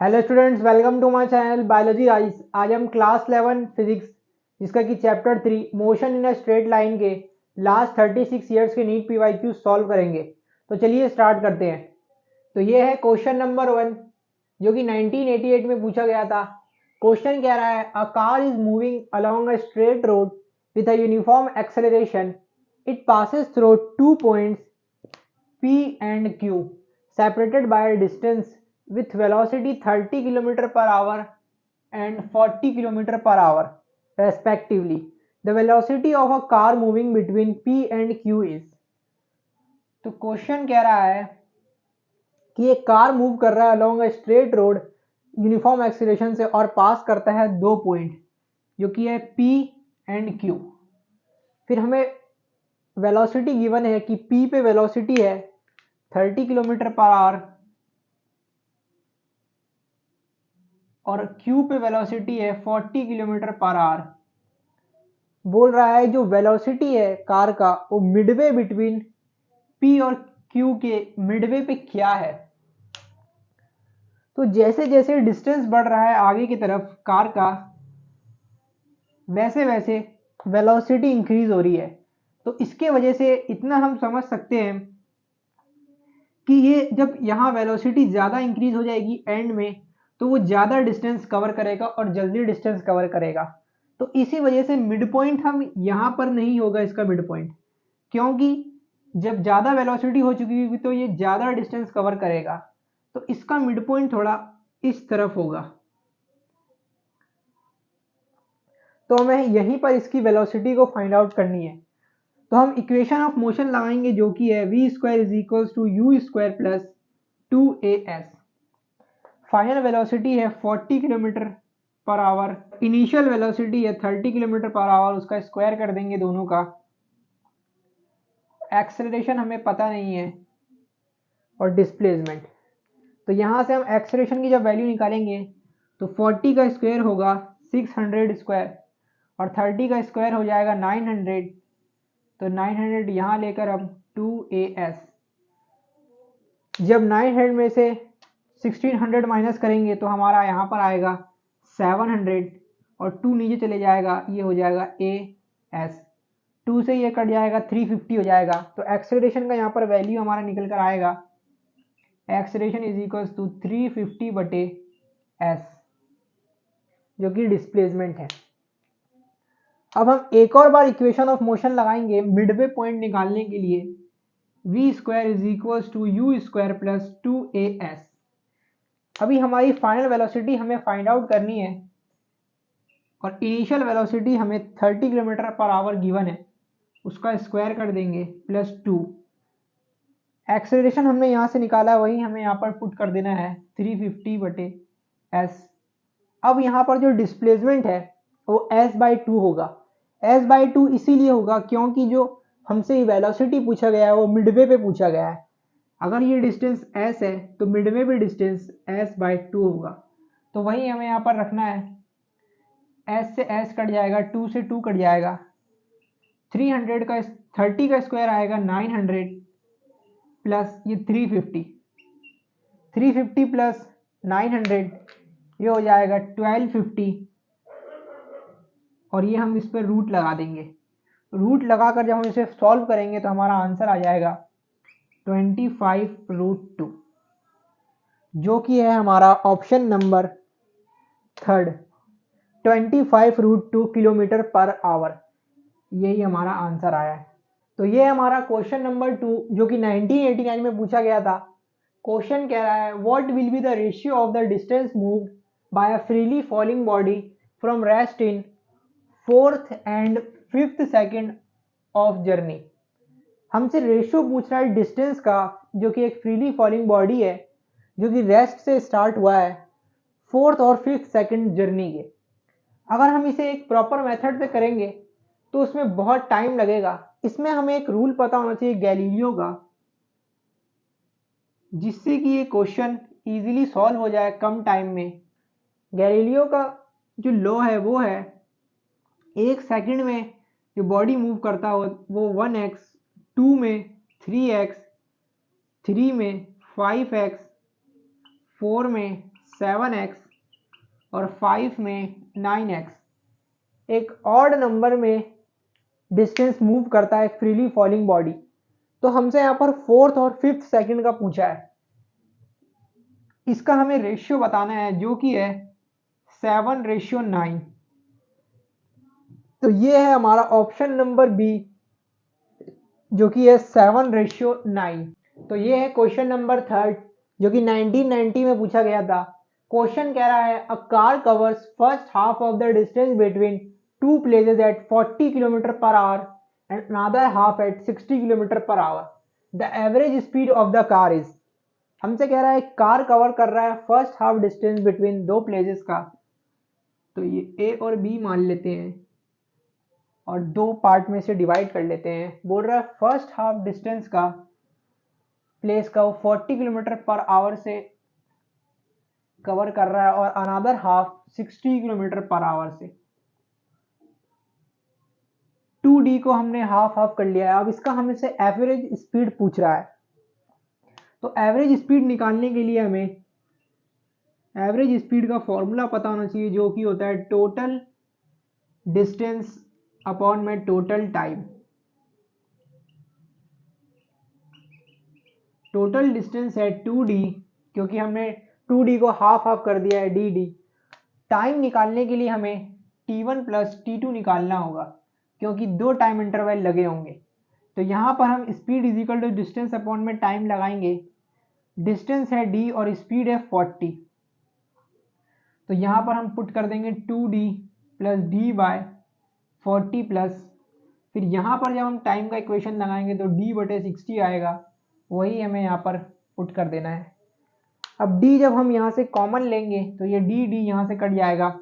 Hello students, welcome to my channel biology ice. आज हम class 11 physics जिसका कि chapter 3 motion in a straight line के last 36 years के नीट पीवाईक्यू सॉल्व करेंगे। तो चलिए स्टार्ट करते हैं। तो ये है क्वेश्चन नंबर 1 जो कि 1988 में पूछा गया था। क्वेश्चन कह रहा है a car is moving along a straight road with a uniform acceleration. It passes through 2 points P and Q separated by a distance with velocity 30 km per hour and 40 km per hour respectively. The velocity of a car moving between P and Q is। तो question कह रहा है कि एक car move कर रहा है along a straight road uniform acceleration से और पास करता है 2 पॉइंट जो कि है P एंड Q। फिर हमें वेलोसिटी गिवन है कि P पे वेलोसिटी है 30 किलोमीटर पर आवर और Q पे वेलोसिटी है 40 किलोमीटर पर आवर। बोल रहा है जो वेलोसिटी है कार का वो मिडवे बिटवीन P और Q के मिडवे पे क्या है। तो जैसे जैसे डिस्टेंस बढ़ रहा है आगे की तरफ कार का, वैसे वैसे वेलोसिटी इंक्रीज हो रही है। तो इसके वजह से इतना हम समझ सकते हैं कि ये जब यहाँ वेलोसिटी ज़्यादा इंक्रीज हो जाएगी एंड में, तो वो ज़्यादा डिस्टेंस कवर करेगा और जल्दी डिस्टेंस कवर करेगा। तो इसी वजह से मिड पॉइंट हम यहाँ पर नहीं होगा इसका मिड पॉइंट, क्योंकि जब ज़्यादा वेलोसिटी हो चुकी होगी तो ये ज़्यादा डिस्टेंस कवर करेगा। तो इसका मिड पॉइंट थोड़ा इस तरफ होगा। तो हमें यहीं पर इसकी वेलोसिटी को फाइंड आउट करनी है। तो हम इक्वेशन ऑफ मोशन लगाएंगे जो कि है v square is equals to u square plus 2as। Final velocity है 40 kilometre per our, initial velocity है 30 किलोमीटर पर आवर, उसका स्क्वायर कर देंगे दोनों का। एक्सेलरेशन हमें पता नहीं है और डिस्प्लेसमेंट। तो यहाँ से हम एक्सेलरेशन की जब वैल्यू निकालेंगे तो 40 का स्क्वायर होगा 600 स्क्वायर और 30 का स्क्वायर हो जाएगा 900। तो 900 यहाँ लेकर हम 2as। जब 900 में से 1600 माइनस करेंगे तो हमारा यहाँ पर आएगा 700 और 2 नीचे चले जाएगा, ये हो जाएगा as। 2 से ये कट जाएगा 350 हो जाएगा। तो एक्सेलरेशन का यहाँ पर वैल्यू हमारा निकल कर आएगा एक्सेलरेशन इज इक्वल्स टू 350 बटे s जो कि डिस्प्लेसमेंट है। अब हम एक और बार इक्वेशन ऑफ मोशन लगाएंगे मिडवे पॉइंट निकालने के लिए। v square is equals to u square plus 2as। अभी हमारी फाइनल वेलोसिटी हमें फाइंड आउट करनी है और इनिशियल वेलोसिटी हमें 30 किलोमीटर पर आवर गिवन है, उसका स्क्वायर कर देंगे प्लस 2। एक्सेलरेशन हमने यहाँ से निकाला है वही हमें यहाँ पर पुट कर देना है 350 बटे s। अब यहाँ पर जो डिस्प्लेसमेंट है वो s/2 होगा। s/2 इसीलिए होगा क्योंकि जो हमसे वेलोसिटी पूछा गया है वो मिडवे पे पूछा गया है। अगर ये डिस्टेंस s है तो मिडवे पे डिस्टेंस s/2 होगा। तो वही हमें यहाँ पर रखना है। s से s कट जाएगा, 2 से 2 कट जाएगा, 300 का 30 का स्क्वायर आएगा 900 प्लस ये 350 प्लस 900 ये हो जाएगा 1250 और ये हम इस पर रूट लगा देंगे। रूट लगाकर जब हम इसे सॉल्व करेंगे तो हमारा आंसर आ जाएगा 25√2 जो कि है हमारा option number 3 25√2 kilometre per our. यही हमारा आंसर आया है। तो ये हमारा क्वेश्चन नंबर 2 जो कि 1989 में पूछा गया था। क्वेश्चन कह रहा है what will be the ratio of the distance moved by a freely falling body from rest in 4th and 5th second of journey. हमसे रेशियो पूछ रहा है डिस्टेंस का जो कि एक फ्रीली फॉलिंग बॉडी है जो कि रेस्ट से स्टार्ट हुआ है 4th और 5th सेकेंड जर्नी के। अगर हम इसे एक प्रॉपर मेथड से करेंगे तो उसमें बहुत टाइम लगेगा। इसमें हमें एक रूल पता होना चाहिए गैलीलियो का, जिससे कि ये क्वेश्चन इजीली सॉल्व हो जाए कम टाइम में। गैलीलियो का जो लॉ है वो है 1 सेकंड में जो बॉडी मूव करता हो वो 1x, 2 में 3x, 3 में 5x, 4 में 7x और 5 में 9x। एक ऑड नंबर में डिस्टेंस मूव करता है फ्रीली फॉलिंग बॉडी। तो हमसे यहाँ पर 4th और 5th सेकंड का पूछा है, इसका हमें रेशियो बताना है जो कि है 7:9। तो ये है हमारा ऑप्शन नंबर बी जो कि है 7:9। तो ये है क्वेश्चन नंबर 3 जो कि 1990 में पूछा गया था। क्वेश्चन कह रहा है a car covers first half of the distance between two places at 40 kilometre per hour and another half at 60 kilometre per hour. The average speed of the car is. हमसे कह रहा है कार कवर कर रहा है first half distance between दो places का। तो ये ए और बी मान लेते हैं और दो पार्ट में से डिवाइड कर लेते हैं। बोल रहा है फर्स्ट हाफ डिस्टेंस का प्लेस का वो 40 किलोमीटर पर आवर से कवर कर रहा है और another half 60 kilometre per our से। 2D को हमने हाफ हाफ कर लिया है। अब इसका हमसे एवरेज स्पीड पूछ रहा है। तो एवरेज स्पीड निकालने के लिए हमें एवरेज स्पीड का फॉर्मूला पता होना चाहिए जो कि होता है टोटल डिस्टेंस अपॉन में टोटल टाइम। टोटल डिस्टेंस है 2D क्योंकि हमने 2D को हाफ हाफ कर दिया है dd। टाइम निकालने के लिए हमें t1 प्लस t2 निकालना होगा क्योंकि दो टाइम इंटरवल लगे होंगे। तो यहाँ पर हम speed is equal to distance upon में टाइम लगाएंगे। डिस्टेंस है d और स्पीड है 40। तो यहाँ पर हम पुट कर देंगे 2D plus d bye 40 plus फिर यहाँ पर जब हम टाइम का इक्वेशन लगाएंगे तो d/60 आएगा, वही हमें यहाँ पर पुट कर देना है। अब d जब हम यहाँ से कॉमन लेंगे तो ये d यहाँ से कट जाएगा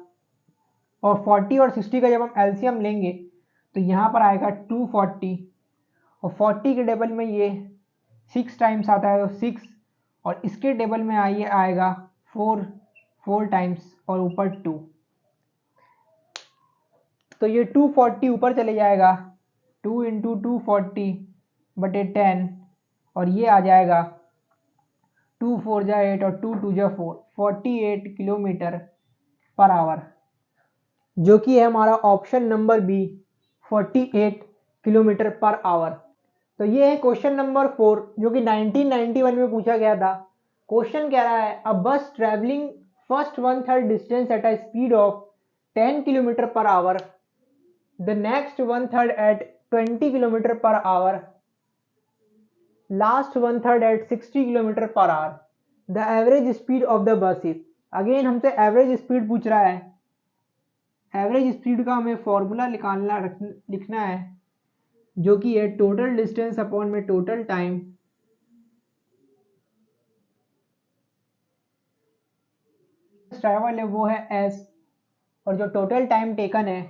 और 40 और 60 का जब हम एलसीएम लेंगे तो यहाँ पर आएगा 240 और 40 के टेबल में ये 6 टाइम्स आता है तो 6 और इसके टेबल में आएगा 4 टाइम्स और ऊपर 2। तो ये 240 ऊपर चले जाएगा 2 इंटू 240/10 और ये आ जाएगा 2 4 जा 8 और 2 2 जा 4 48 किलोमीटर पर आवर जो कि है हमारा option number B 48 kilometre per hour. तो ये है क्वेश्चन नंबर 4 जो कि 1991 में पूछा गया था। क्वेश्चन कह रहा है a bus travelling first 1/3 distance at a speed of 10 kilometre per hour, the next 1/3 at 20 kilometre per hour, last 1/3 at 60 kilometre per hour. The average speed of the bus is. Again हमसे average speed पूछ रहा है। Average speed का हमें formula लिखना है जो कि है टोटल डिस्टेंस अपॉन में टोटल टाइम ट्रैवल है वो है s और जो टोटल टाइम टेकन है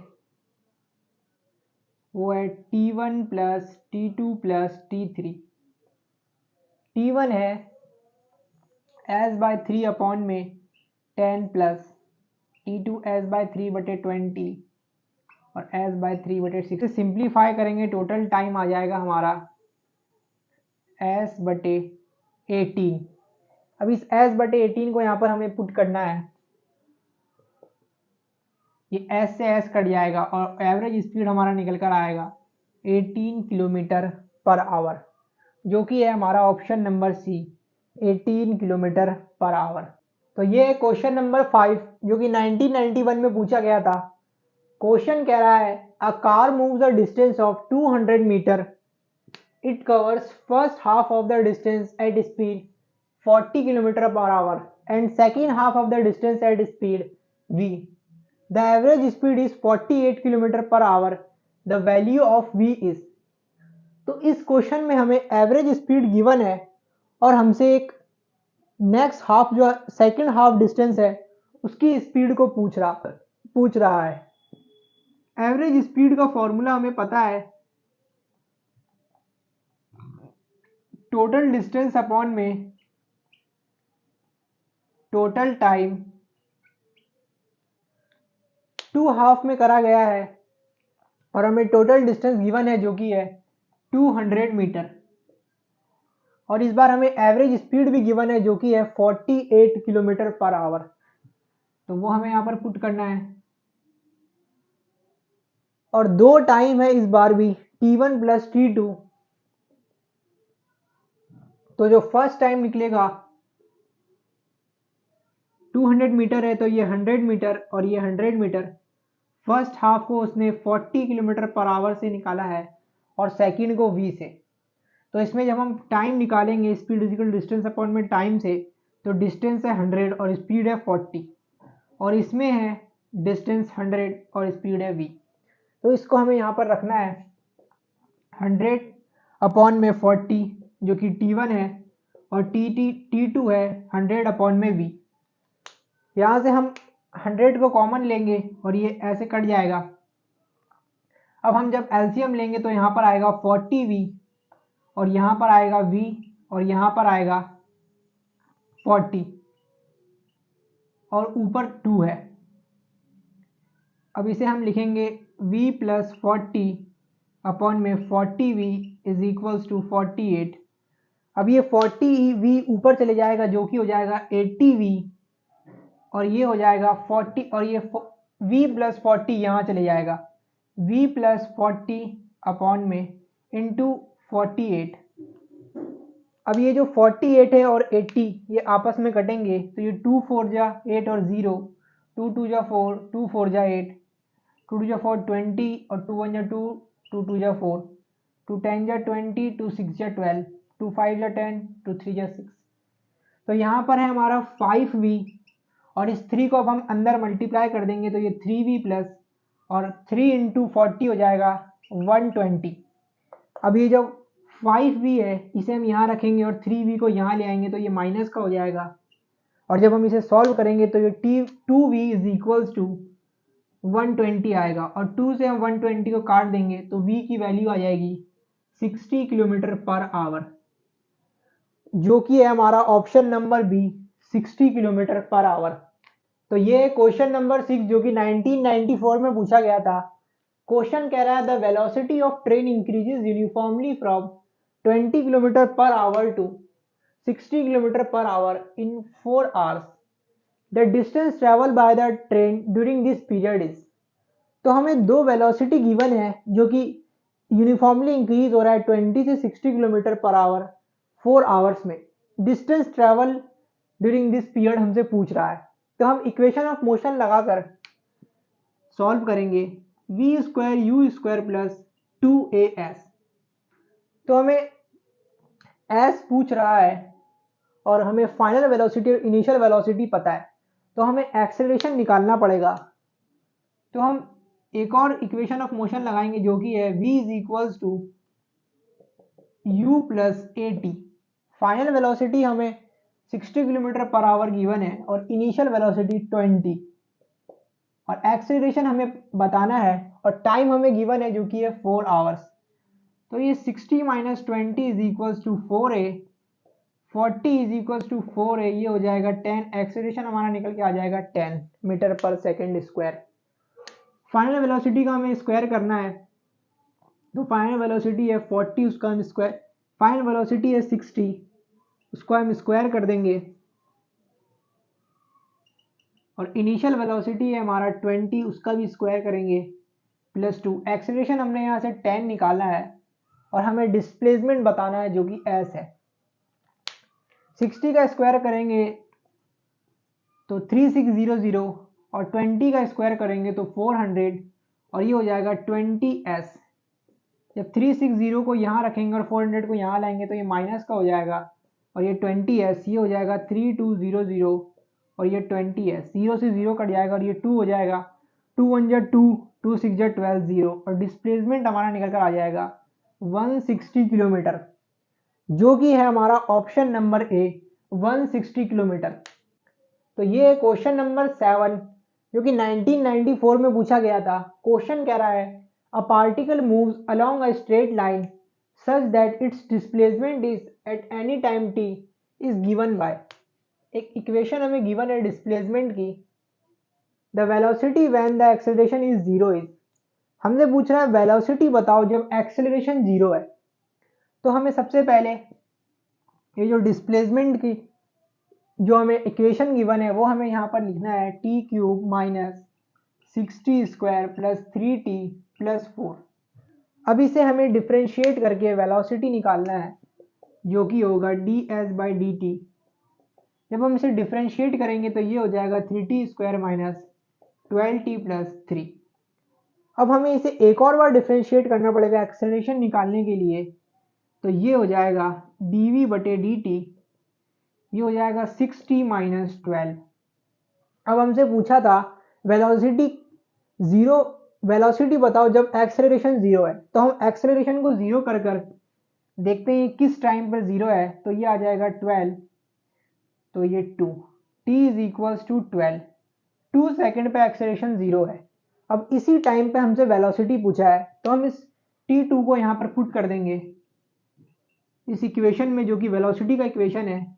वो है t1 plus t2 plus t3। t1 है s/3 अपॉन में 10 प्लस t2 s/3/20 और s/3/6। सिंप्लीफाई करेंगे टोटल टाइम आ जाएगा हमारा s/18। अब इस s/18 को यहाँ पर हमें पुट करना है। ये s से s कट जाएगा और एवरेज स्पीड हमारा निकल कर आएगा 18 किलोमीटर पर आवर जो कि है हमारा option number C 18 kilometre per hour. तो ये है क्वेश्चन नंबर 5 जो कि 1991 में पूछा गया था। क्वेश्चन कह रहा है a car moves a distance of 200 metre, it covers first half of the distance at speed 40 kilometre per hour and second half of the distance at speed v। The average speed is 48 kilometre per hour. The value of v is। तो इस question में हमें average speed given है और हमसे एक next half जो second half distance है उसकी स्पीड को पूछ रहा है। एवरेज स्पीड का फॉर्मूला हमें पता है टोटल डिस्टेंस अपॉन में टोटल टाइम। 2 हाफ में करा गया है और हमें टोटल डिस्टेंस गिवन है जो कि है 200 मीटर और इस बार हमें एवरेज स्पीड भी गिवन है जो कि है 48 किलोमीटर पर आवर। तो वो हमें यहाँ पर पुट करना है। और दो टाइम है इस बार भी, t1 प्लस t2। तो जो फर्स्ट टाइम निकलेगा 200 मीटर है, तो ये 100 मीटर और ये 100 मीटर। फर्स्ट हाफ को उसने 40 किलोमीटर पर आवर से निकाला है और सेकंड को v से। तो इसमें जब हम टाइम निकालेंगे स्पीड इजिकल डिस्टेंस अपॉन में टाइम से, तो डिस्टेंस है 100 और स्पीड है 40, और इसमें है डिस्टेंस 100 और स्पीड है v। तो इसको हमें यहाँ पर रखना है 100 अपॉन में 40 जो कि t1 है, और t2 है 100 अपॉन में v। यहाँ से हम 100 को कॉमन लेंगे और ये ऐसे कट जाएगा। अब हम जब एलसीएम लेंगे तो यहाँ पर आएगा 40v और यहाँ पर आएगा v और यहाँ पर आएगा 40 और ऊपर 2 है। अब इसे हम लिखेंगे v प्लस 40 अपॉन में 40v इज इक्वल्स टू 48। अब ये 40v ऊपर चले जाएगा जो कि हो जाएगा 80v, और ये हो जाएगा 40, और ये v प्लस 40 यहाँ चले जाएगा, v प्लस 40 अपॉन में इंटू 48। अब ये जो 48 है और 80 ये आपस में कटेंगे, तो ये 2 4 जा 8 और 0, 2 2 जा 4, 2 4 जा 8, 2 2 जा 4 20 और 2 1 जा 2, 2 2 जा 4, 2 10 जा 20, 2 6 जा 12, 2 5 जा 10, 2 3 जा 6। तो यहाँ पर है हमारा 5v, और इस 3 को अब हम अंदर मल्टीप्लाई कर देंगे तो ये 3v प्लस और 3 इंटू 40 हो जाएगा 120। अब ये जो 5v है इसे हम यहाँ रखेंगे और 3v को यहाँ ले आएंगे तो ये माइनस का हो जाएगा, और जब हम इसे सॉल्व करेंगे तो ये 2v इज इक्वल्स टू 120 आएगा, और 2 से हम 120 को काट देंगे तो v की वैल्यू आ जाएगी 60 किलोमीटर पर आवर, जो कि है हमारा option number B 60 kilometre per hour. तो ये क्वेश्चन नंबर 6 जो कि 1994 में पूछा गया था। क्वेश्चन कह रहा है the velocity of train increases uniformly from 20 kilometre per hour to 60 kilometre per hour in 4 hours. The distance travel by the train during this period is. तो हमें दो वेलोसिटी गिवन है जो कि यूनिफॉर्मली इंक्रीज हो रहा है 20 से 60 किलोमीटर पर आवर 4 आवर्स में। Distance travel during this period हमसे पूछ रहा है, तो हम इक्वेशन ऑफ मोशन लगाकर सॉल्व करेंगे। v square u square plus 2as। तो हमें s पूछ रहा है और हमें फाइनल वेलोसिटी और इनिशियल वेलोसिटी पता है, तो हमें एक्सेलरेशन निकालना पड़ेगा। तो हम एक और इक्वेशन ऑफ मोशन लगाएंगे जो कि है v is equals to u plus a t. Final velocity हमें 60 किलोमीटर पर आवर गिवन है और इनिशियल वेलोसिटी 20, और एक्सेलरेशन हमें बताना है और टाइम हमें गिवन है जो कि है 4 आवर्स। तो ये 60 minus 20 is equals to 4a, 40 is equals to 4a, ये हो जाएगा 10। एक्सेलरेशन हमारा निकल के आ जाएगा 10 metre per second square. Final velocity का हमें स्क्वायर करना है, तो फाइनल वेलोसिटी है 40, उसका हम स्क्वायर, फाइनल वेलोसिटी है 60, उसको हम स्क्वायर कर देंगे, और इनिशियल वेलोसिटी है हमारा 20, उसका भी स्क्वायर करेंगे प्लस 2। एक्सेलरेशन हमने यहाँ से 10 निकाला है और हमें डिस्प्लेसमेंट बताना है जो कि s है। 60 का स्क्वायर करेंगे तो 3600, और 20 का स्क्वायर करेंगे तो 400, और ये हो जाएगा 20s। जब 360 को यहाँ रखेंगे और 400 को यहाँ लाएंगे तो ये माइनस का हो जाएगा, और ये 20s, ये हो जाएगा 3200, और ये 20s, 0 से 0 कट जाएगा और ये 2 हो जाएगा, 2 1 जा 2, 2 6 जा 12, 0, और डिस्प्लेसमेंट हमारा निकल कर आ जाएगा 160 किलोमीटर, जो कि है हमारा ऑप्शन नंबर ए 160 किलोमीटर। तो ये है क्वेश्चन नंबर 7 जो कि 1994 में पूछा गया था। क्वेश्चन कह रहा है a particle moves along a straight line such that it's displacement is at any time t is given by. एक इक्वेशन हमें गिवन है डिस्प्लेसमेंट की, the velocity when the acceleration is 0 is. हमसे पूछ रहा है वेलोसिटी बताओ जब एक्सेलरेशन 0 है। तो हमें सबसे पहले ये जो डिस्प्लेसमेंट की जो हमें इक्वेशन गिवन है वो हमें यहाँ पर लिखना है T cube minus 60 square plus 3t plus 4। अब इसे हमें डिफ्रेंशिएट करके वेलोसिटी निकालना है जो कि होगा ds/dt। जब हम इसे डिफ्रेंशिएट करेंगे तो ये हो जाएगा 3t square minus 12t plus 3। अब हमें इसे एक और बार डिफ्रेंशिएट करना पड़ेगा एक्सेलरेशन निकालने के लिए, तो ये हो जाएगा dv/dt, ये हो जाएगा 6t माइनस 12। अब हमसे पूछा था वेलोसिटी बताओ जब एक्सेलरेशन 0 है, तो हम एक्सेलरेशन को 0 कर देखते हैं किस टाइम पर 0 है, तो ये आ जाएगा 12, तो ये 2, t is equals to 12, 2 second पे एक्सेलरेशन 0 है। अब इसी टाइम पे हमसे वेलोसिटी पूछा है, तो हम इस t2 को यहाँ पर पुट कर देंगे इस इक्वेशन में, जो कि वेलोसिटी का इक्वेशन है,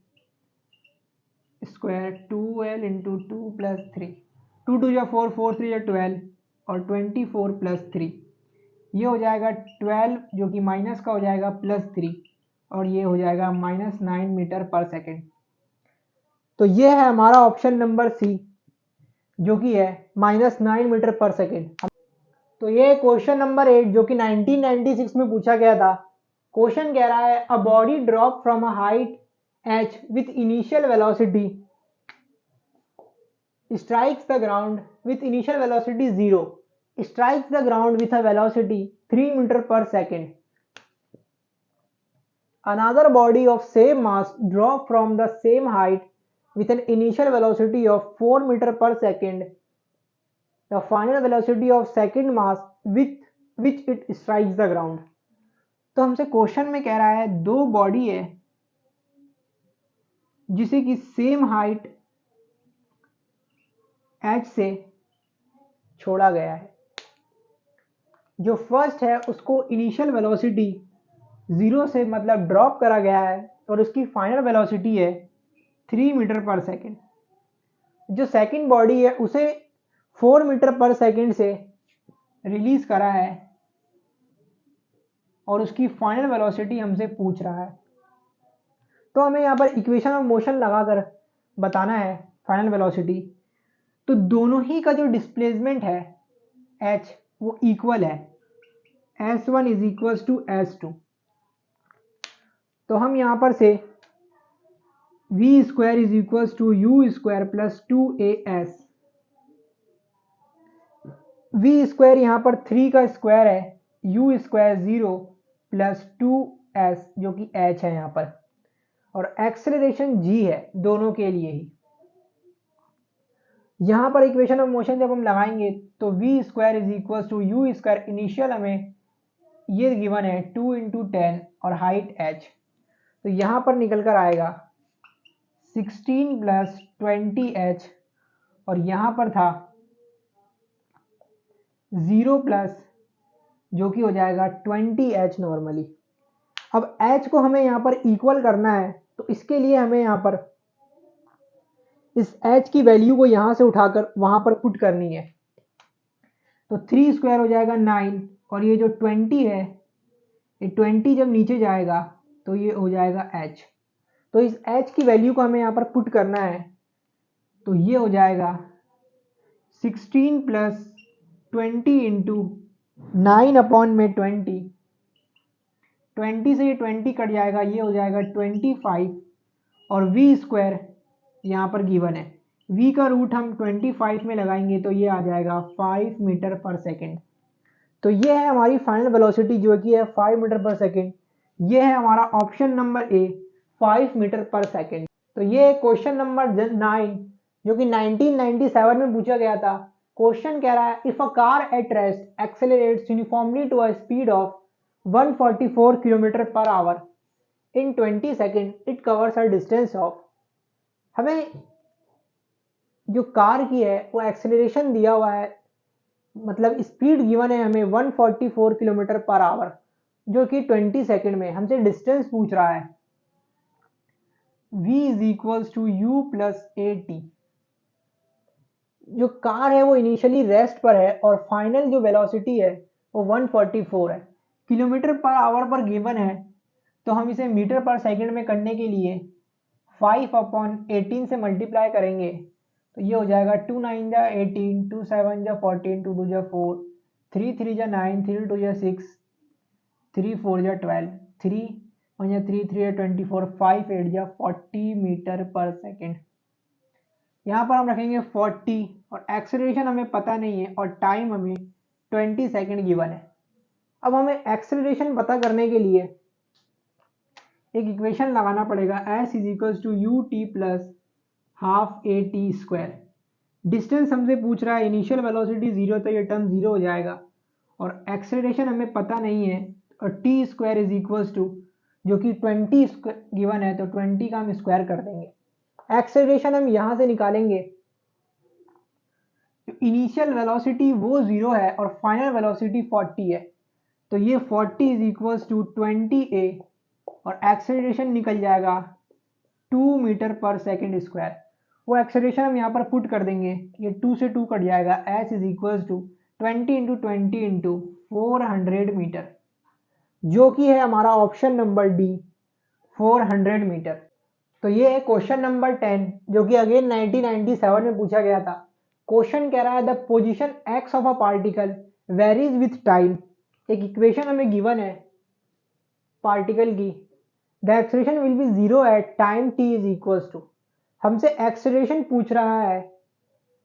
स्क्वायर 2l इंटू 2 प्लस 3, 2 2 या 4, 4 3 या 12 और 24 प्लस 3, ये हो जाएगा 12 जो कि माइनस का हो जाएगा प्लस 3 और ये हो जाएगा -9 मीटर पर सेकेंड। तो ये है हमारा ऑप्शन नंबर सी जो कि है -9 मीटर पर सेकेंड। तो ये क्वेश्चन नंबर 8 जो कि 1996 में पूछा गया था। क्वेश्चन कह रहा है a body drop from a height h with initial velocity strikes the ground with initial velocity 0, strikes the ground with a velocity 3 meter per second. Another body of same mass drop from the same height with an initial velocity of 4 meter per second. The final velocity of second mass with which it strikes the ground. तो हमसे question में कह रहा है दो body है जिसे कि सेम हाइट h से छोड़ा गया है। जो फर्स्ट है उसको इनिशियल वेलोसिटी 0 से मतलब ड्रॉप करा गया है और उसकी फाइनल वेलोसिटी है 3 मीटर पर सेकेंड। जो सेकंड बॉडी है उसे 4 मीटर पर सेकेंड से रिलीज करा है और उसकी फाइनल वेलोसिटी हमसे पूछ रहा है। तो हमें यहाँ पर इक्वेशन ऑफ मोशन लगाकर बताना है फाइनल वेलोसिटी। तो दोनों ही का जो डिस्प्लेसमेंट है h वो इक्वल है, s1 is equals to s2। तो हम यहाँ पर से v square is equals to u square plus 2as, v square यहाँ पर 3 का स्क्वायर है, u स्क्वायर 0 प्लस 2s जो कि h है यहाँ पर, और एक्सेलरेशन g है दोनों के लिए ही। यहाँ पर इक्वेशन ऑफ मोशन जब हम लगाएंगे तो v square is equals to u square, initial हमें ये गिवन है 2 इंटू 10 और हाइट h, तो यहाँ पर निकल कर आएगा 16 प्लस 20h और यहाँ पर था 0 प्लस जो कि हो जाएगा 20h नॉर्मली। अब h को हमें यहाँ पर इक्वल करना है, तो इसके लिए हमें यहाँ पर इस h की वैल्यू को यहाँ से उठाकर वहाँ पर पुट करनी है। तो 3 स्क्वायर हो जाएगा 9 और ये जो 20 है, ये 20 जब नीचे जाएगा तो ये हो जाएगा h। तो इस h की वैल्यू को हमें यहाँ पर पुट करना है, तो ये हो जाएगा 16 प्लस 20 इंटू 9 अपॉन में 20 से ये 20 कट जाएगा, ये हो जाएगा 25 और v स्क्वायर यहाँ पर गिवन है, v का रूट हम 25 में लगाएंगे तो ये आ जाएगा 5 मीटर पर सेकेंड। तो ये है हमारी फाइनल वेलोसिटी जो कि है 5 मीटर पर सेकेंड। ये है हमारा option number A 5 metre per second. तो ये क्वेश्चन नंबर 9 जो कि 1997 में पूछा गया था। क्वेश्चन कह रहा है if a car at rest accelerates uniformly to a speed of 144 kilometre per hour in 20 second it covers a distance of. हमें जो कार की है वो एक्सेलरेशन दिया हुआ है, मतलब स्पीड गिवन है हमें 144 किलोमीटर पर आवर जो कि 20 सेकेंड में, हमसे डिस्टेंस पूछ रहा है v is equals to u plus a t. जो कार है वो इनिशियली रेस्ट पर है और फाइनल जो वेलोसिटी है वो 144 है, किलोमीटर पर आवर पर गिवन है, तो हम इसे मीटर पर सेकंड में करने के लिए 5/18 से मल्टीप्लाई करेंगे तो ये हो जाएगा 2 9 जा 18, 2 7 जा 14, 2 2 जा 4, 3 3 जा 9, 3 2 जा 6, 3 4 जा 12, 3 1 जा 3, 3 जा 24, 5 8 जा 40 मीटर पर सेकेंड। यहाँ पर हम रखेंगे 40 और एक्सेलरेशन हमें पता नहीं है और टाइम हमें 20 सेकेंड गिवन है। अब हमें एक्सेलरेशन पता करने के लिए एक इक्वेशन लगाना पड़ेगा, s is equals to u t plus half a t square. Distance हमसे पूछ रहा है, इनिशियल वेलोसिटी 0 तो ये टर्म 0 हो जाएगा और एक्सेलरेशन हमें पता नहीं है और t square is equals to जो कि 20 गिवन है तो 20 का हम स्क्वायर कर देंगे। एक्सेलरेशन हम यहाँ से निकालेंगे, इनिशियल वेलोसिटी वो 0 है और फाइनल वेलोसिटी 40 है तो ये 40 इज इक्वल्स टू 20a और एक्सेलरेशन निकल जाएगा 2 मीटर पर सेकेंड स्क्वायर। वो एक्सेलरेशन हम यहाँ पर पुट कर देंगे, ये 2 से 2 कट जाएगा, s is equals to 20 into 20 into 400 metre, जो कि है हमारा ऑप्शन नंबर डी 400 मीटर। तो ये है क्वेश्चन नंबर 10 जो कि अगेन 1997 में पूछा गया था। क्वेश्चन कह रहा है the position x of a particle varies with time. एक इक्वेशन हमें गिवन है पार्टिकल की, the acceleration will be 0 at time t is equals to. हमसे एक्सेलरेशन पूछ रहा है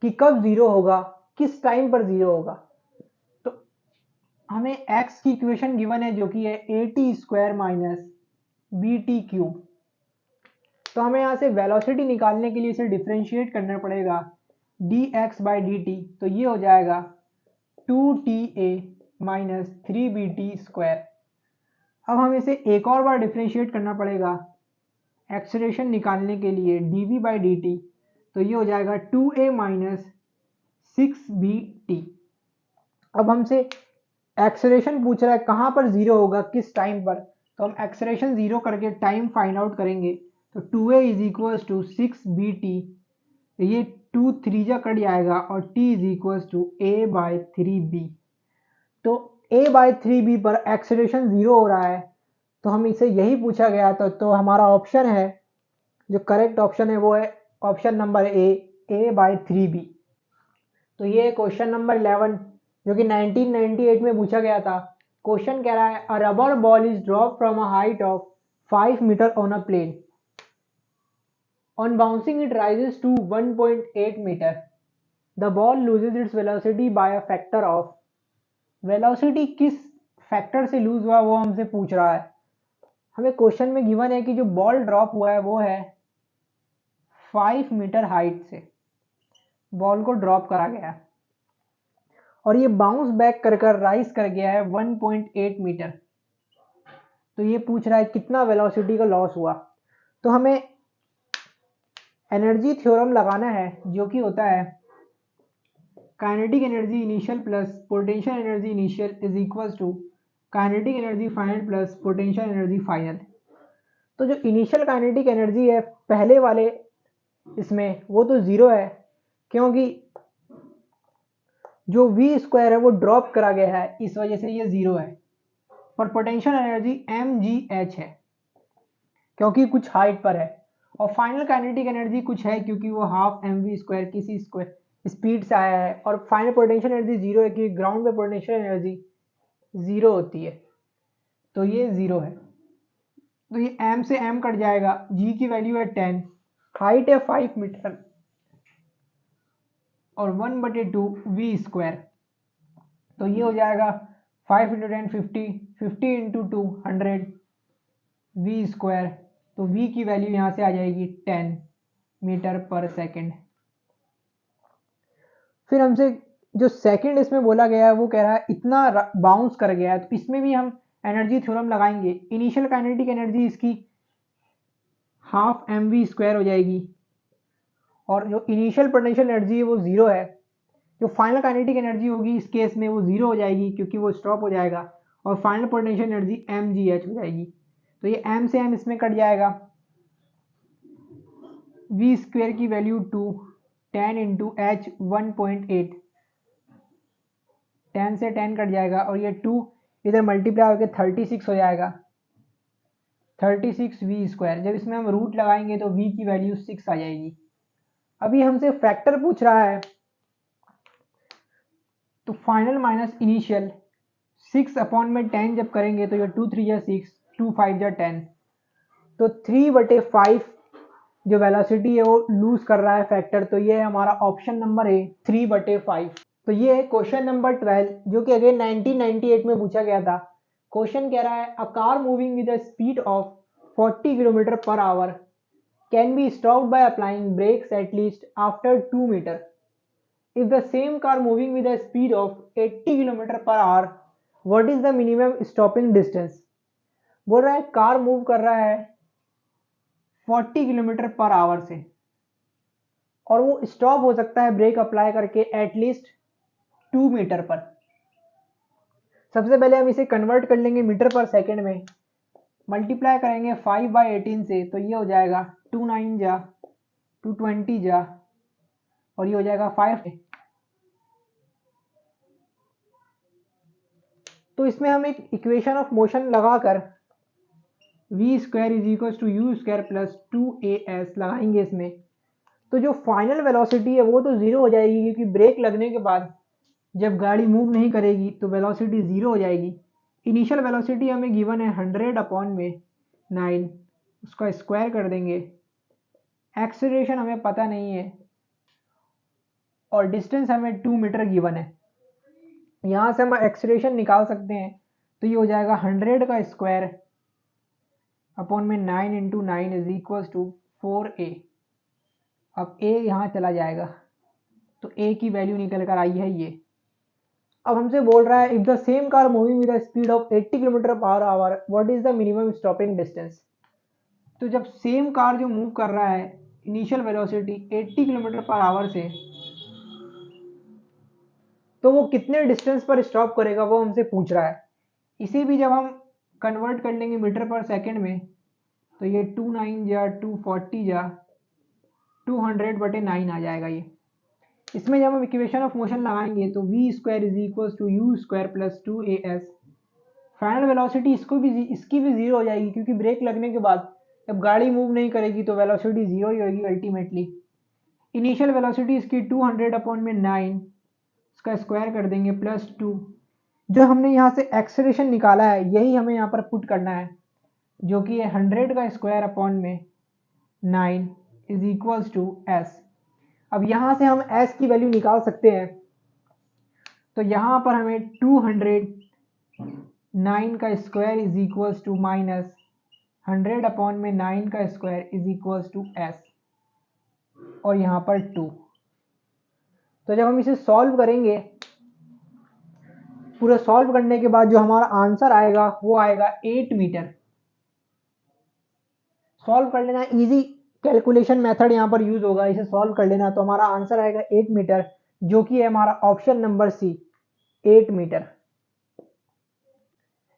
कि कब 0 होगा, किस टाइम पर 0 होगा। तो हमें x की इक्वेशन गिवन है जो कि है a t square minus b t cube. तो हमें यहाँ से वेलोसिटी निकालने के लिए इसे डिफ्रेंशिएट करना पड़ेगा dx बाई डी टी, तो ये हो जाएगा 2ta माइनस 3bt स्क्वायर। अब हमें इसे एक और बार डिफ्रेंशिएट करना पड़ेगा एक्सेलरेशन निकालने के लिए dv बाई डी टी, तो ये हो जाएगा 2a माइनस 6bt। अब हमसे एक्सेलरेशन पूछ रहा है कहाँ पर 0 होगा, किस टाइम पर, तो हम एक्सेलरेशन 0 करके टाइम फाइंड आउट करेंगे तो 2a is equals to 6bt, ये 2 3 जा कट जाएगा और t is equals to a by 3b। तो a बाई 3b पर एक्सेलरेशन 0 हो रहा है तो हम इसे यही पूछा गया था, तो हमारा ऑप्शन है जो करेक्ट ऑप्शन है वो है option number a by 3b। तो ये क्वेश्चन नंबर 11 जो कि 1998 में पूछा गया था। क्वेश्चन कह रहा है a rubber ball is drop from a height of 5 metre on a plane, on bouncing it rises to 1.8 metre, the ball loses its velocity by a factor of. Velocity किस फैक्टर से lose हुआ वो हमसे पूछ रहा है। हमें question में गिवन है कि जो बॉल ड्रॉप हुआ है वो है 5 मीटर हाइट से बॉल को ड्रॉप करा गया और ये बाउंस बैक कर राइज कर गया है 1.8 मीटर। तो ये पूछ रहा है कितना वेलोसिटी का लॉस हुआ। तो हमें एनर्जी थ्योरम लगाना है जो कि होता है kinetic energy initial plus potential energy initial is equals to kinetic energy final plus potential energy final. तो जो इनिशियल काइनेटिक एनर्जी है पहले वाले इसमें वो तो 0 है क्योंकि जो v स्क्वायर है वो ड्रॉप करा गया है, इस वजह से ये 0 है। और पोटेंशियल एनर्जी mgh है क्योंकि कुछ हाइट पर है और फाइनल काइनेटिक एनर्जी कुछ है क्योंकि वो हाफ mv स्क्वायर किसी स्क्वायर स्पीड से आया है और फाइनल पोटेंशियल एनर्जी 0 है क्योंकि ग्राउंड पे पोटेंशियल एनर्जी 0 होती है तो ये 0 है। तो ये m से m कट जाएगा, g की वैल्यू है 10, हाइट है 5 मीटर और 1/2 v स्क्वायर, तो ये हो जाएगा 5 इंटू 10 50, 50 इंटू 2 100 v स्क्वायर। तो v की वैल्यू यहाँ से आ जाएगी 10 मीटर पर सेकेंड। फिर हमसे जो सेकंड इसमें बोला गया है वो कह रहा है इतना बाउंस कर गया है, तो इसमें भी हम एनर्जी थ्योरम लगाएंगे। इनिशियल काइनेटिक एनर्जी इसकी हाफ mv स्क्वायर हो जाएगी और जो इनिशियल पोटेंशियल एनर्जी है वो 0 है। जो फाइनल काइनेटिक एनर्जी होगी इस केस में वो 0 हो जाएगी क्योंकि वो स्टॉप हो जाएगा और फाइनल पोटेंशियल एनर्जी mgh हो जाएगी। तो ये m से m इसमें कट जाएगा, v स्क्वायर की वैल्यू 2, 10 इंटू h 1.8, 10 से 10 कट जाएगा और ये 2 इधर मल्टीप्लाई होकर 36 हो जाएगा 36v²। जब इसमें हम रूट लगाएंगे तो v की वैल्यू 6 आ जाएगी। अभी हमसे फैक्टर पूछ रहा है, तो फाइनल माइनस इनिशियल 6/10 जब करेंगे तो ये 2 3 जा 6, 2 5 जा 10, तो 3/5 जो वेलोसिटी है वो लूज कर रहा है फैक्टर। तो ये है हमारा ऑप्शन नंबर ए 3/5। तो ये है क्वेश्चन नंबर 12 जो कि अगेन 1998 में पूछा गया था। क्वेश्चन कह रहा है a car moving with a speed of 40 kilometre per hour can be stopped by applying brakes at least after 2 metre. If the same car moving with a speed of 80 km per hour, what is the minimum stopping distance? बोल रहा है car move कर रहा है 40 kilometre per our से और वो stop हो सकता है ब्रेक अप्लाई करके एटलीस्ट 2 मीटर पर। सबसे पहले हम इसे कन्वर्ट कर लेंगे मीटर पर सेकंड में, मल्टीप्लाई करेंगे 5/18 से, तो ये हो जाएगा 2 9 जा 220 जा और ये हो जाएगा 5। तो इसमें हम एक इक्वेशन ऑफ मोशन लगाकर v² = u² प्लस 2as लगाएंगे इसमें, तो जो फाइनल वेलोसिटी है वो तो जीरो हो जाएगी, क्योंकि ब्रेक लगने के बाद जब गाड़ी मूव नहीं करेगी तो वेलोसिटी जीरो हो जाएगी। इनिशियल वेलोसिटी हमें गिवन है 100/9, उसका स्क्वायर कर देंगे। एक्सेलरेशन हमें पता नहीं है और डिस्टेंस हमें 2 मीटर गिवन है। यहाँ से हम एक्सेलरेशन निकाल सकते हैं, तो ये हो जाएगा 100 का स्क्वायर अपॉन में 9 × 9 = 4a। अब a यहाँ चला जाएगा तो a की वैल्यू निकल कर आई है ये। अब हमसे बोल रहा है if the same car moving with the speed of 80 kilometre per our what is the minimum stopping distance. तो जब सेम कार जो मूव कर रहा है initial velocity 80 kilometre per our से, तो वो कितने डिस्टेंस पर स्टॉप करेगा वो हमसे पूछ रहा है। इसे भी जब हम कन्वर्ट कर लेंगे मीटर पर सेकंड में, तो ये 2 9 जा 240 जा 200/9 आ जाएगा ये। इसमें जब हम इक्वेशन ऑफ मोशन लगाएंगे तो v² = u² plus 2as। Final velocity इसकी भी जीरो हो जाएगी, क्योंकि ब्रेक लगने के बाद जब गाड़ी मूव नहीं करेगी तो वेलोसिटी जीरो ही होगी अल्टीमेटली। इनिशियल वेलोसिटी इसकी 200/9, उसका स्क्वायर कर देंगे प्लस 2। जो हमने यहाँ से एक्सेलरेशन निकाला है यही हमें यहाँ पर पुट करना है, जो कि है 100 का स्क्वायर अपॉन में 9 = s। अब यहाँ से हम s की वैल्यू निकाल सकते हैं, तो यहाँ पर हमें 209 का स्क्वायर = माइनस 100/9 का स्क्वायर = s और यहाँ पर 2। तो जब हम इसे सॉल्व करेंगे, पूरा सॉल्व करने के बाद जो हमारा आंसर आएगा वो आएगा 8 मीटर। सॉल्व कर लेना, इजी कैलकुलेशन मेथड यहाँ पर यूज होगा, इसे सॉल्व कर लेना। तो हमारा आंसर आएगा 8 मीटर, जो कि है हमारा ऑप्शन नंबर सी 8 मीटर।